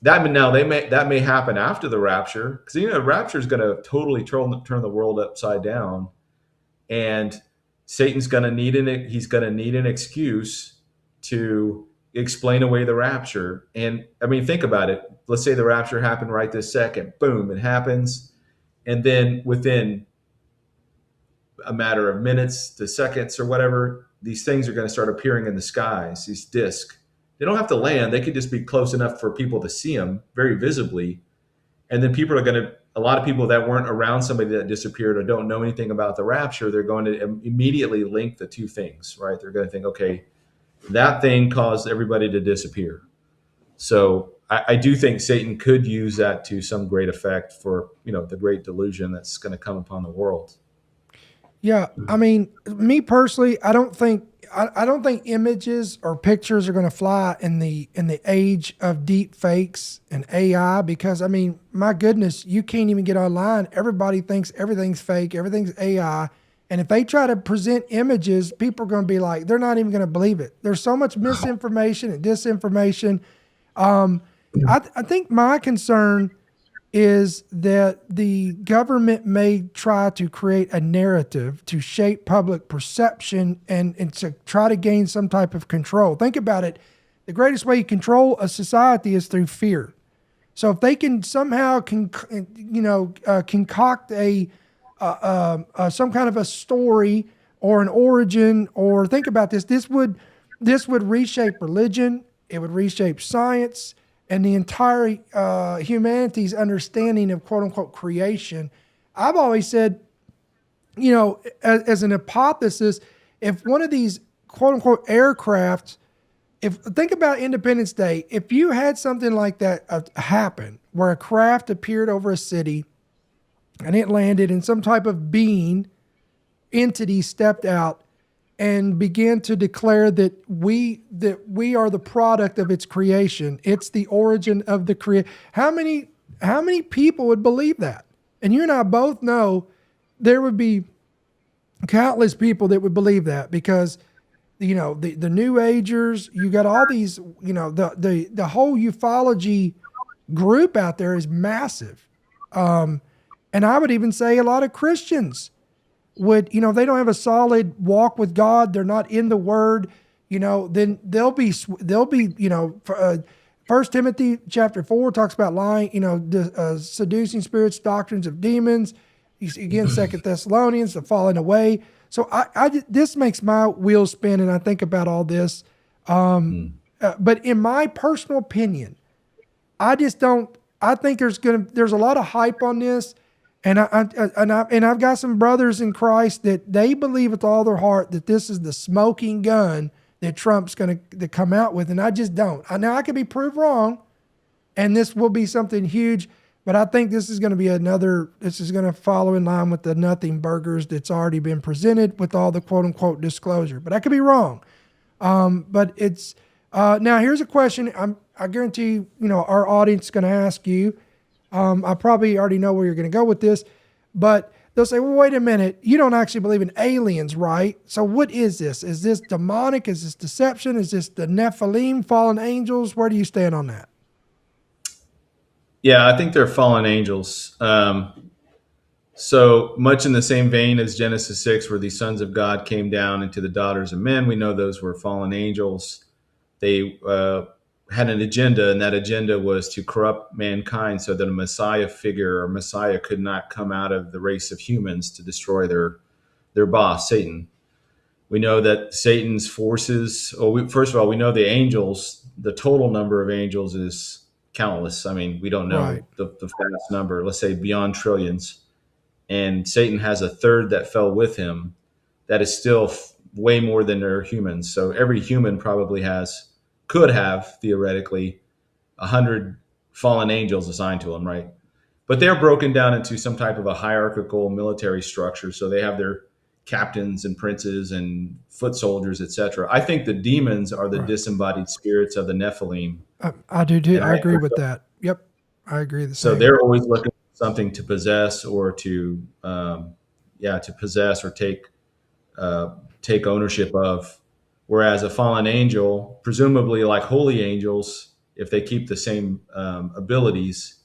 That may happen after the rapture, because rapture is going to totally turn the world upside down, and Satan's going to need an excuse to explain away the rapture. And I mean, think about it. Let's say the rapture happened right this second. Boom, it happens, and then within a matter of minutes to seconds or whatever, these things are going to start appearing in the skies. These discs. They don't have to land. They could just be close enough for people to see them very visibly. And then a lot of people that weren't around somebody that disappeared or don't know anything about the rapture, they're going to immediately link the two things, right? They're going to think, okay, that thing caused everybody to disappear. So I do think Satan could use that to some great effect for, the great delusion that's going to come upon the world. Yeah, I mean, me personally, I don't think images or pictures are going to fly in the age of deep fakes and AI, because I mean, my goodness, you can't even get online. Everybody thinks everything's fake, everything's AI. And if they try to present images, people are going to be like, they're not even going to believe it. There's so much misinformation and disinformation. I think my concern is that the government may try to create a narrative to shape public perception and to try to gain some type of control. Think about it. The greatest way you control a society is through fear. So if they can somehow concoct some kind of a story or an origin, or think about this, this would reshape religion, it would reshape science, and the entire humanity's understanding of quote unquote creation. I've always said, as an hypothesis, if one of these quote unquote aircraft, think about Independence Day, if you had something like that happen, where a craft appeared over a city and it landed, and some type of being entity stepped out and began to declare that we are the product of its creation. It's the origin of the creation. How many people would believe that? And you and I both know there would be countless people that would believe that, because the New Agers. You got all these, the whole ufology group out there is massive. And I would even say a lot of Christians would, if they don't have a solid walk with God, they're not in the Word, then they'll be, First Timothy chapter 4 talks about lying, seducing spirits, doctrines of demons. Again, Second Thessalonians, the falling away. So this makes my wheels spin, and I think about all this. But in my personal opinion, I just don't. I think there's a lot of hype on this, and I've got some brothers in Christ that they believe with all their heart that this is the smoking gun that Trump's going to come out with, and I just don't. Now I could be proved wrong, and this will be something huge, but I think this is going to be this is going to follow in line with the nothing burgers that's already been presented with all the quote unquote disclosure, but I could be wrong. But it's, now here's a question I guarantee, our audience is going to ask you. I probably already know where you're going to go with this, but they'll say, well, wait a minute, you don't actually believe in aliens, right? So what is this? Is this demonic? Is this deception? Is this the Nephilim, fallen angels? Where do you stand on that? Yeah, I think they're fallen angels. So much in the same vein as Genesis 6, where the sons of God came down into the daughters of men, we know those were fallen angels. They had an agenda, and that agenda was to corrupt mankind so that a Messiah figure or Messiah could not come out of the race of humans to destroy their boss, Satan. We know that Satan's forces, first of all, we know the angels, the total number of angels is countless. I mean, we don't know Right. the vast number, let's say beyond trillions. And Satan has a third that fell with him that is still way more than there are humans. So every human probably could have theoretically 100 fallen angels assigned to them, right? But they're broken down into some type of a hierarchical military structure. So they have their captains and princes and foot soldiers, etc. I think the demons are the disembodied spirits of the Nephilim. I do too. I agree with that. Yep. I agree the So same. they're always looking for something to possess or to possess or take ownership of. Whereas a fallen angel, presumably like holy angels, if they keep the same abilities,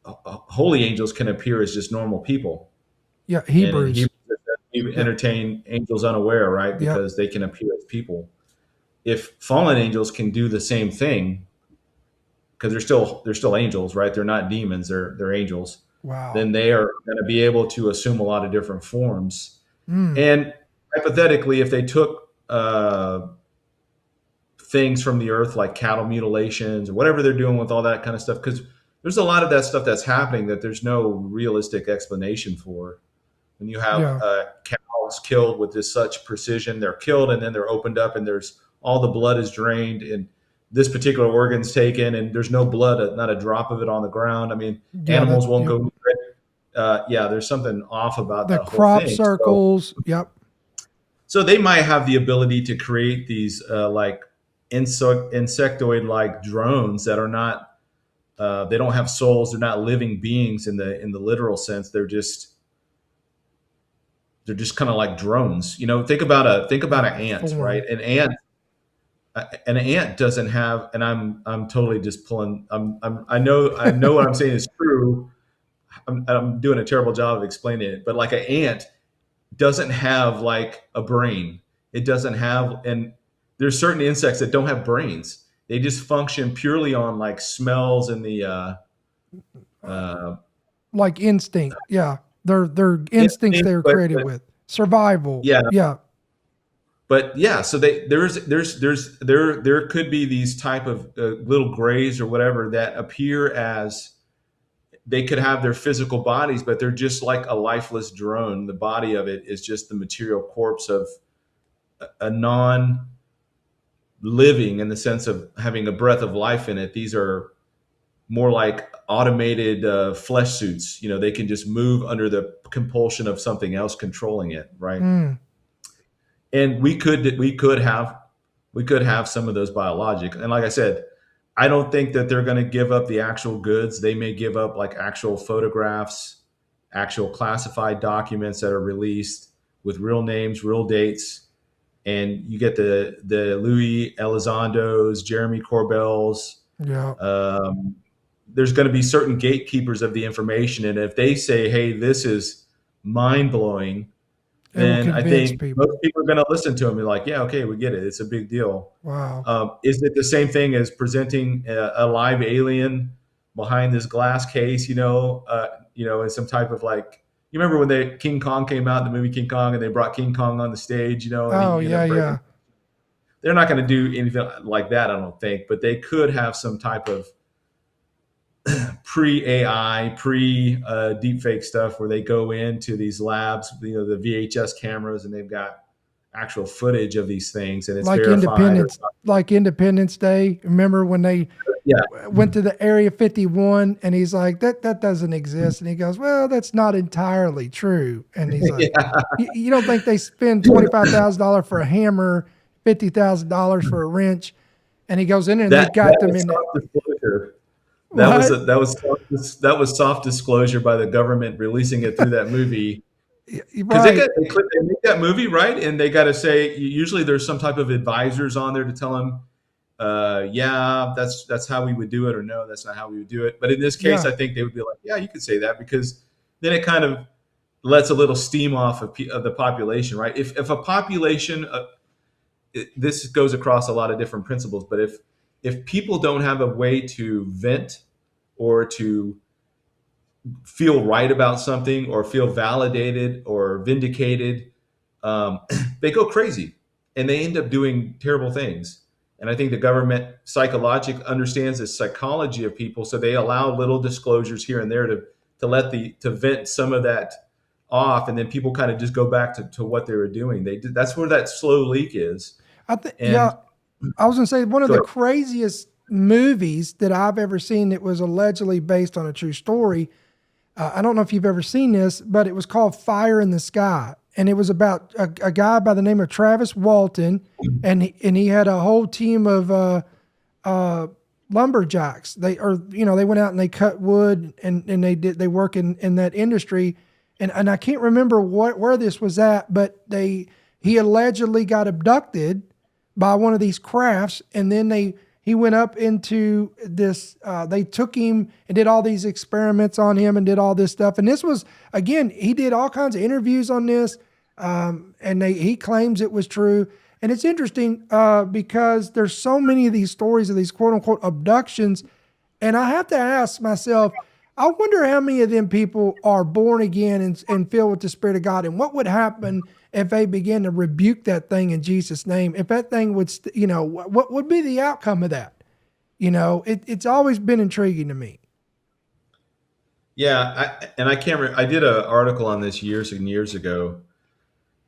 holy angels can appear as just normal people. Yeah, And in Hebrews. Hebrews, you entertain angels unaware, right? Yep. Because they can appear as people. If fallen angels can do the same thing, because they're still angels, right? They're not demons; they're angels. Wow. Then they are going to be able to assume a lot of different forms. Mm. And hypothetically, if they took things from the earth like cattle mutilations or whatever they're doing with all that kind of stuff, because there's a lot of that stuff that's happening that there's no realistic explanation for. When you have cows killed with this such precision, they're killed and then they're opened up and there's all the blood is drained and this particular organ's taken and there's no blood, not a drop of it on the ground. I mean, animals won't go near it. There's something off about the that whole crop thing. circles. Yep. So they might have the ability to create these like insectoid-like drones that are not. They don't have souls. They're not living beings in the literal sense. They're just kind of like drones. Think about an ant, right? An ant doesn't have, and I'm totally just pulling. I know what I'm saying is true. I'm doing a terrible job of explaining it, but like an ant doesn't have like a brain. It doesn't have, and there's certain insects that don't have brains. They just function purely on like smells and the like instinct. Yeah. They're instincts they were created with. Survival. Yeah. Yeah. But yeah, so there could be these type of little grays or whatever that appear as they could have their physical bodies, but they're just like a lifeless drone. The body of it is just the material corpse of a non-living in the sense of having a breath of life in it. These are more like automated flesh suits. They can just move under the compulsion of something else controlling it, right? Mm. And we could have some of those biologic. And like I said, I don't think that they're going to give up the actual goods. They may give up like actual photographs, actual classified documents that are released with real names, real dates, and you get the Louis Elizondos, Jeremy Corbells. Yeah. Um, there's going to be certain gatekeepers of the information, and if they say, "Hey, this is mind blowing," It will then I convince think most people. people are going to listen to them and be like, "Yeah, okay, we get it. It's a big deal." Wow. Is it the same thing as presenting a live alien behind this glass case? In some type of like, you remember when King Kong came out in the movie King Kong, and they brought King Kong on the stage, and Oh, he ended yeah, up breaking. yeah. They're not going to do anything like that, I don't think, but they could have some type of pre AI, pre deep fake stuff where they go into these labs, the VHS cameras, and they've got actual footage of these things, and it's Like verified. Or, Independence Day. Remember when they yeah, went to the Area 51 and he's like, that doesn't exist. And he goes, well, that's not entirely true. And he's like, yeah. you don't think they spend $25,000 for a hammer, $50,000 for a wrench? And he goes in there and they got That them was in the, soft disclosure. what? That was soft disclosure by the government releasing it through that movie. Because Right. they make that movie, right, and they got to say, usually there's some type of advisors on there to tell them, yeah, that's how we would do it, or no, that's not how we would do it. But in this case, Yeah. I think they would be like, yeah, you could say that, because then it kind of lets a little steam off of the population, right? If a population, this goes across a lot of different principles, but if people don't have a way to vent or to feel right about something or feel validated or vindicated, um, they go crazy and they end up doing terrible things. And I think the government understands the psychology of people, so they allow little disclosures here and there to vent some of that off, and then people kind of just go back to what they were doing. That's where that slow leak is. Yeah, And I was gonna say one of go the ahead. craziest movies that I've ever seen that was allegedly based on a true story. I don't know if you've ever seen this, but it was called Fire in the Sky, and it was about a guy by the name of Travis Walton, and he had a whole team of uh, lumberjacks. They went out and they cut wood and they work in that industry, and I can't remember where this was at, but he allegedly got abducted by one of these crafts, and then he went up into this. They took him and did all these experiments on him and did all this stuff. And this was, again, he did all kinds of interviews on this, and he claims it was true. And it's interesting because there's so many of these stories of these quote unquote abductions, and I have to ask myself, I wonder how many of them people are born again and filled with the Spirit of God, and what would happen if they began to rebuke that thing in Jesus' name? If that thing would, what would be the outcome of that? It's always been intriguing to me. Yeah, I can't. I did an article on this years and years ago,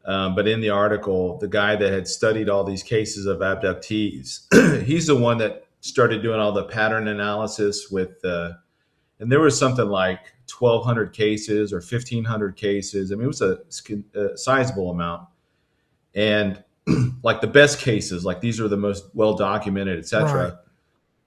but in the article, the guy that had studied all these cases of abductees, he's the one that started doing all the pattern analysis with, and there was something like 1,200 cases or 1,500 cases. I mean, it was a sizable amount, and like the best cases, like these are the most well documented, Right. etc.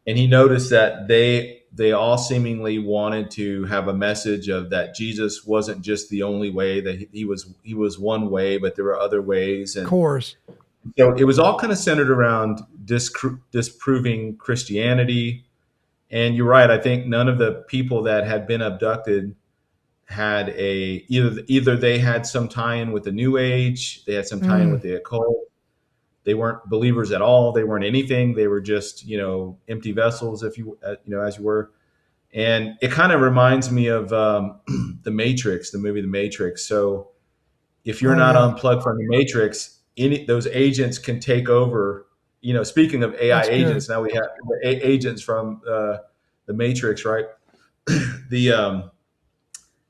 And he noticed that they all seemingly wanted to have a message of that Jesus wasn't just the only way, that he was one way, but there were other ways. Of And course. so it was all kind of centered around disproving Christianity. And you're right, I think none of the people that had been abducted had either they had some tie-in with the New Age, they had some tie-in Mm, with the occult, they weren't believers at all. They weren't anything. They were just, empty vessels, if as you were. And it kind of reminds me of the Matrix, the movie The Matrix. So if you're oh not yeah. unplugged from the Matrix, those agents can take over. Speaking of AI That's good. agents, now we have the agents from the Matrix, right? the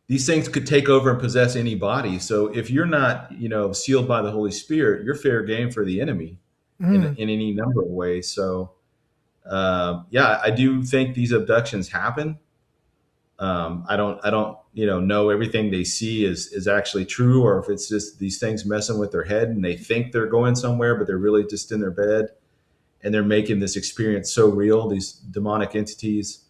These things could take over and possess any body. So if you're not, sealed by the Holy Spirit, you're fair game for the enemy Mm. in any number of ways. So, yeah, I do think these abductions happen. I don't, know everything they see is actually true, or if it's just these things messing with their head and they think they're going somewhere, but they're really just in their bed and they're making this experience so real. These demonic entities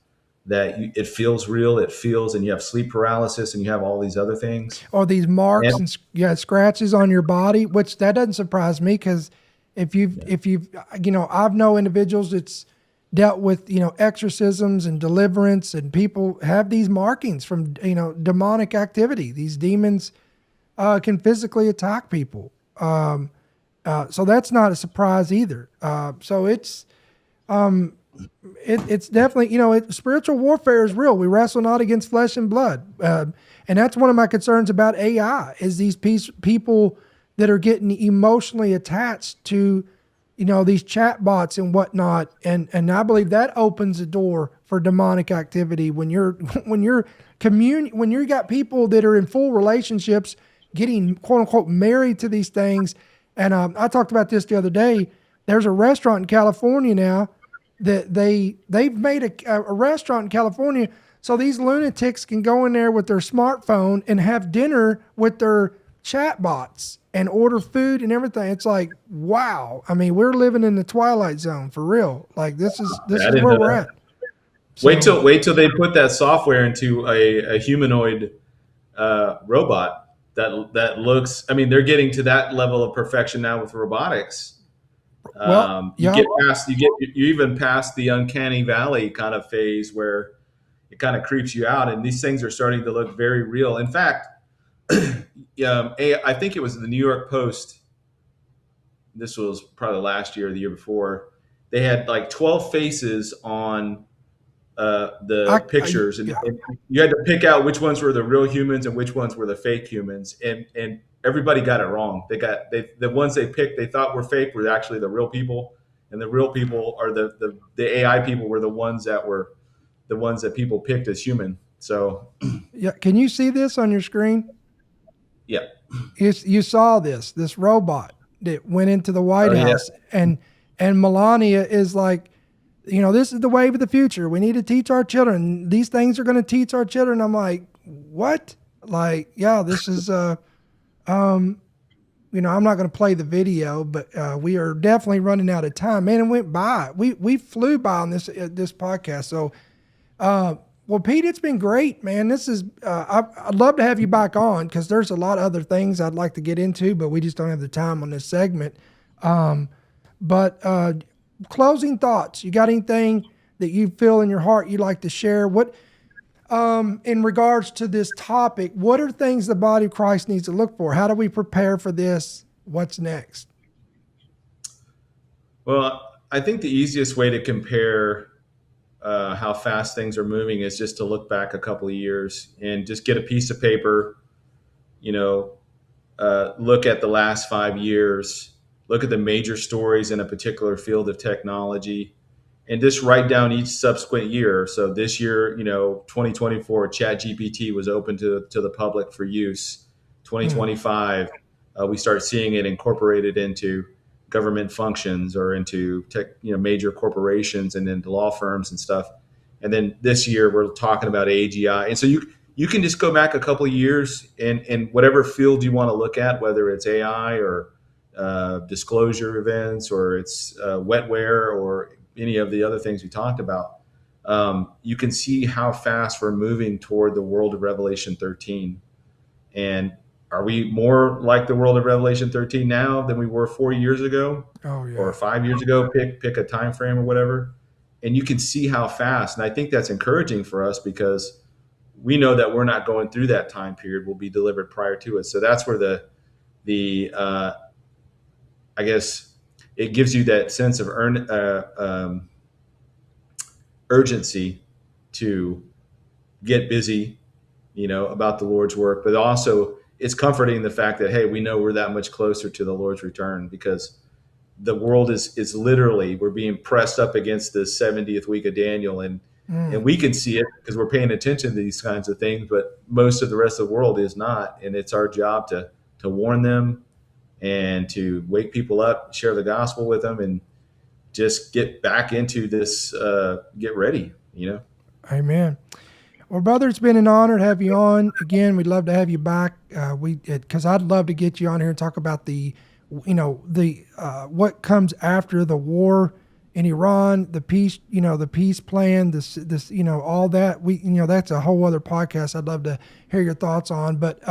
that it feels real, and you have sleep paralysis and you have all these other things. Or these marks And and scratches on your body, which that doesn't surprise me because if you've, I've known individuals that's dealt with, exorcisms and deliverance, and people have these markings from, demonic activity. These demons can physically attack people. So that's not a surprise either. So it's definitely, spiritual warfare is real. We wrestle not against flesh and blood. And that's one of my concerns about AI is these people that are getting emotionally attached to, these chat bots and whatnot. And I believe that opens the door for demonic activity when you got people that are in full relationships getting quote unquote married to these things. And I talked about this the other day. There's a restaurant in California now that they've made a restaurant in California so these lunatics can go in there with their smartphone and have dinner with their chat bots and order food and everything. It's like, wow. I mean, we're living in the Twilight Zone for real. Like this is where we're at. So, wait till they put that software into a humanoid robot that looks. I mean, they're getting to that level of perfection now with robotics. You even past the uncanny valley kind of phase where it kind of creeps you out, and these things are starting to look very real. In fact, I think it was the New York Post. This was probably last year or the year before. They had like 12 faces on pictures, and you had to pick out which ones were the real humans and which ones were the fake humans, and everybody got it wrong. The ones they picked they thought were fake were actually the real people, and the real people are the AI people were the ones that people picked as human. So yeah, can you see this on your screen? Yeah, you saw this robot that went into the White House, and Melania is like, this is the wave of the future. We need to teach our children. These things are going to teach our children. I'm like, what? Like, yeah, this is, I'm not going to play the video, but we are definitely running out of time. Man, it went by. We flew by on this podcast. So, well, Pete, it's been great, man. This is, I'd love to have you back on because there's a lot of other things I'd like to get into, but we just don't have the time on this segment. But closing thoughts. You got anything that you feel in your heart you'd like to share? What, in regards to this topic, what are things the body of Christ needs to look for? How do we prepare for this? What's next? Well, I think the easiest way to compare how fast things are moving is just to look back a couple of years and just get a piece of paper, look at the last 5 years, look at the major stories in a particular field of technology, and just write down each subsequent year. So this year, 2024, ChatGPT was open to the public for use. 2025, we start seeing it incorporated into government functions or into major corporations and into law firms and stuff. And then this year we're talking about AGI. And so you can just go back a couple of years and whatever field you want to look at, whether it's AI or disclosure events or it's wetware or any of the other things we talked about, you can see how fast we're moving toward the world of Revelation 13. And are we more like the world of Revelation 13 now than we were 4 years ago? Oh, yeah. Or 5 years ago? Pick a time frame or whatever. And you can see how fast. And I think that's encouraging for us because we know that we're not going through that time period. We'll be delivered prior to it. So that's where the I guess it gives you that sense of urgency to get busy, about the Lord's work, but also it's comforting the fact that, hey, we know we're that much closer to the Lord's return because the world is literally, we're being pressed up against the 70th week of Daniel, and we can see it because we're paying attention to these kinds of things, but most of the rest of the world is not. And it's our job to warn them and to wake people up, share the gospel with them, and just get back into this, get ready, Amen. Well, brother, it's been an honor to have you on. Again, we'd love to have you back. Because I'd love to get you on here and talk about the what comes after the war in Iran, the peace, the peace plan, this, all that. That's a whole other podcast I'd love to hear your thoughts on. But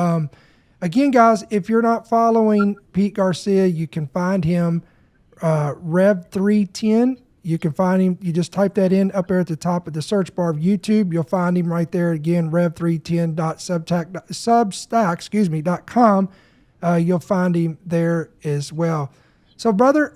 again, guys, if you're not following Pete Garcia, you can find him Rev 310. You can find him. You just type that in up there at the top of the search bar of YouTube. You'll find him right there again, rev310.substack.com. You'll find him there as well. So, brother,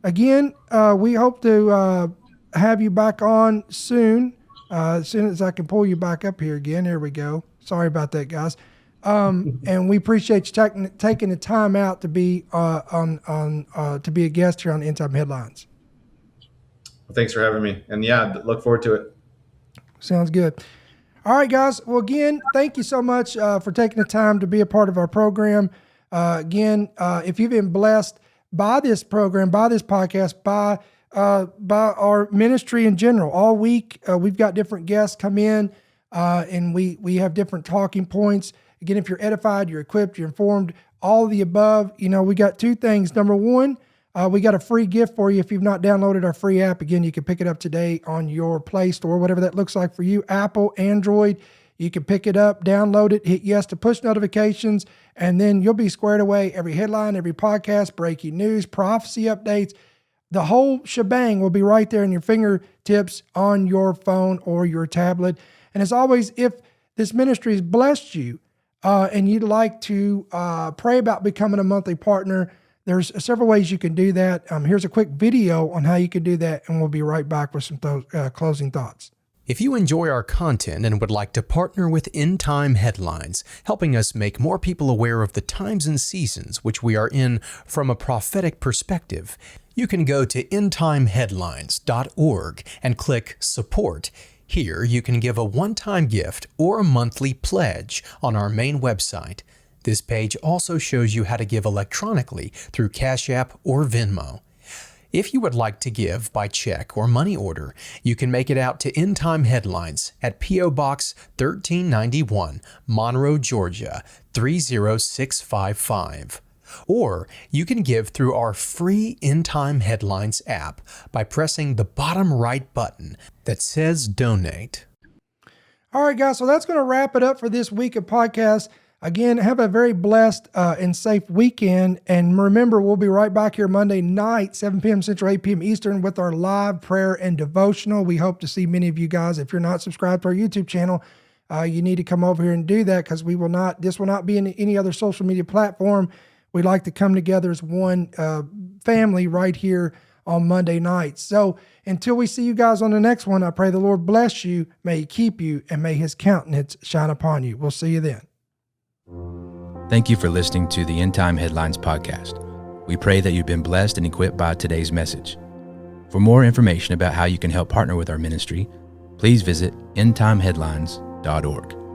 again, we hope to have you back on soon. As soon as I can pull you back up here again. There we go. Sorry about that, guys. And we appreciate you taking the time out to be to be a guest here on End Time Headlines. Well, thanks for having me. And yeah, look forward to it. Sounds good. All right, guys. Well, again, thank you so much for taking the time to be a part of our program. Again, if you've been blessed by this program, by this podcast, by our ministry in general, all week we've got different guests come in, and we have different talking points. Again, if you're edified, you're equipped, you're informed, all of the above. We got two things. Number one, we got a free gift for you. If you've not downloaded our free app, again, you can pick it up today on your Play Store, whatever that looks like for you, Apple, Android. You can pick it up, download it, hit yes to push notifications, and then you'll be squared away. Every headline, every podcast, breaking news, prophecy updates, the whole shebang will be right there in your fingertips on your phone or your tablet. And as always, if this ministry has blessed you and you'd like to pray about becoming a monthly partner, there's several ways you can do that. Here's a quick video on how you can do that, and we'll be right back with some closing thoughts. If you enjoy our content and would like to partner with End Time Headlines, helping us make more people aware of the times and seasons which we are in from a prophetic perspective, you can go to endtimeheadlines.org and click Support. Here you can give a one-time gift or a monthly pledge on our main website. This page also shows you how to give electronically through Cash App or Venmo. If you would like to give by check or money order, you can make it out to End Time Headlines at P.O. Box 1391, Monroe, Georgia 30655. Or you can give through our free End Time Headlines app by pressing the bottom right button that says Donate. All right, guys, so that's going to wrap it up for this week of podcast. Again, have a very blessed and safe weekend. And remember, we'll be right back here Monday night, 7 p.m. Central, 8 p.m. Eastern, with our live prayer and devotional. We hope to see many of you guys. If you're not subscribed to our YouTube channel, you need to come over here and do that, because this will not be in any other social media platform. We like to come together as one family right here on Monday nights. So until we see you guys on the next one, I pray the Lord bless you, may He keep you, and may His countenance shine upon you. We'll see you then. Thank you for listening to the End Time Headlines podcast. We pray that you've been blessed and equipped by today's message. For more information about how you can help partner with our ministry, please visit endtimeheadlines.org.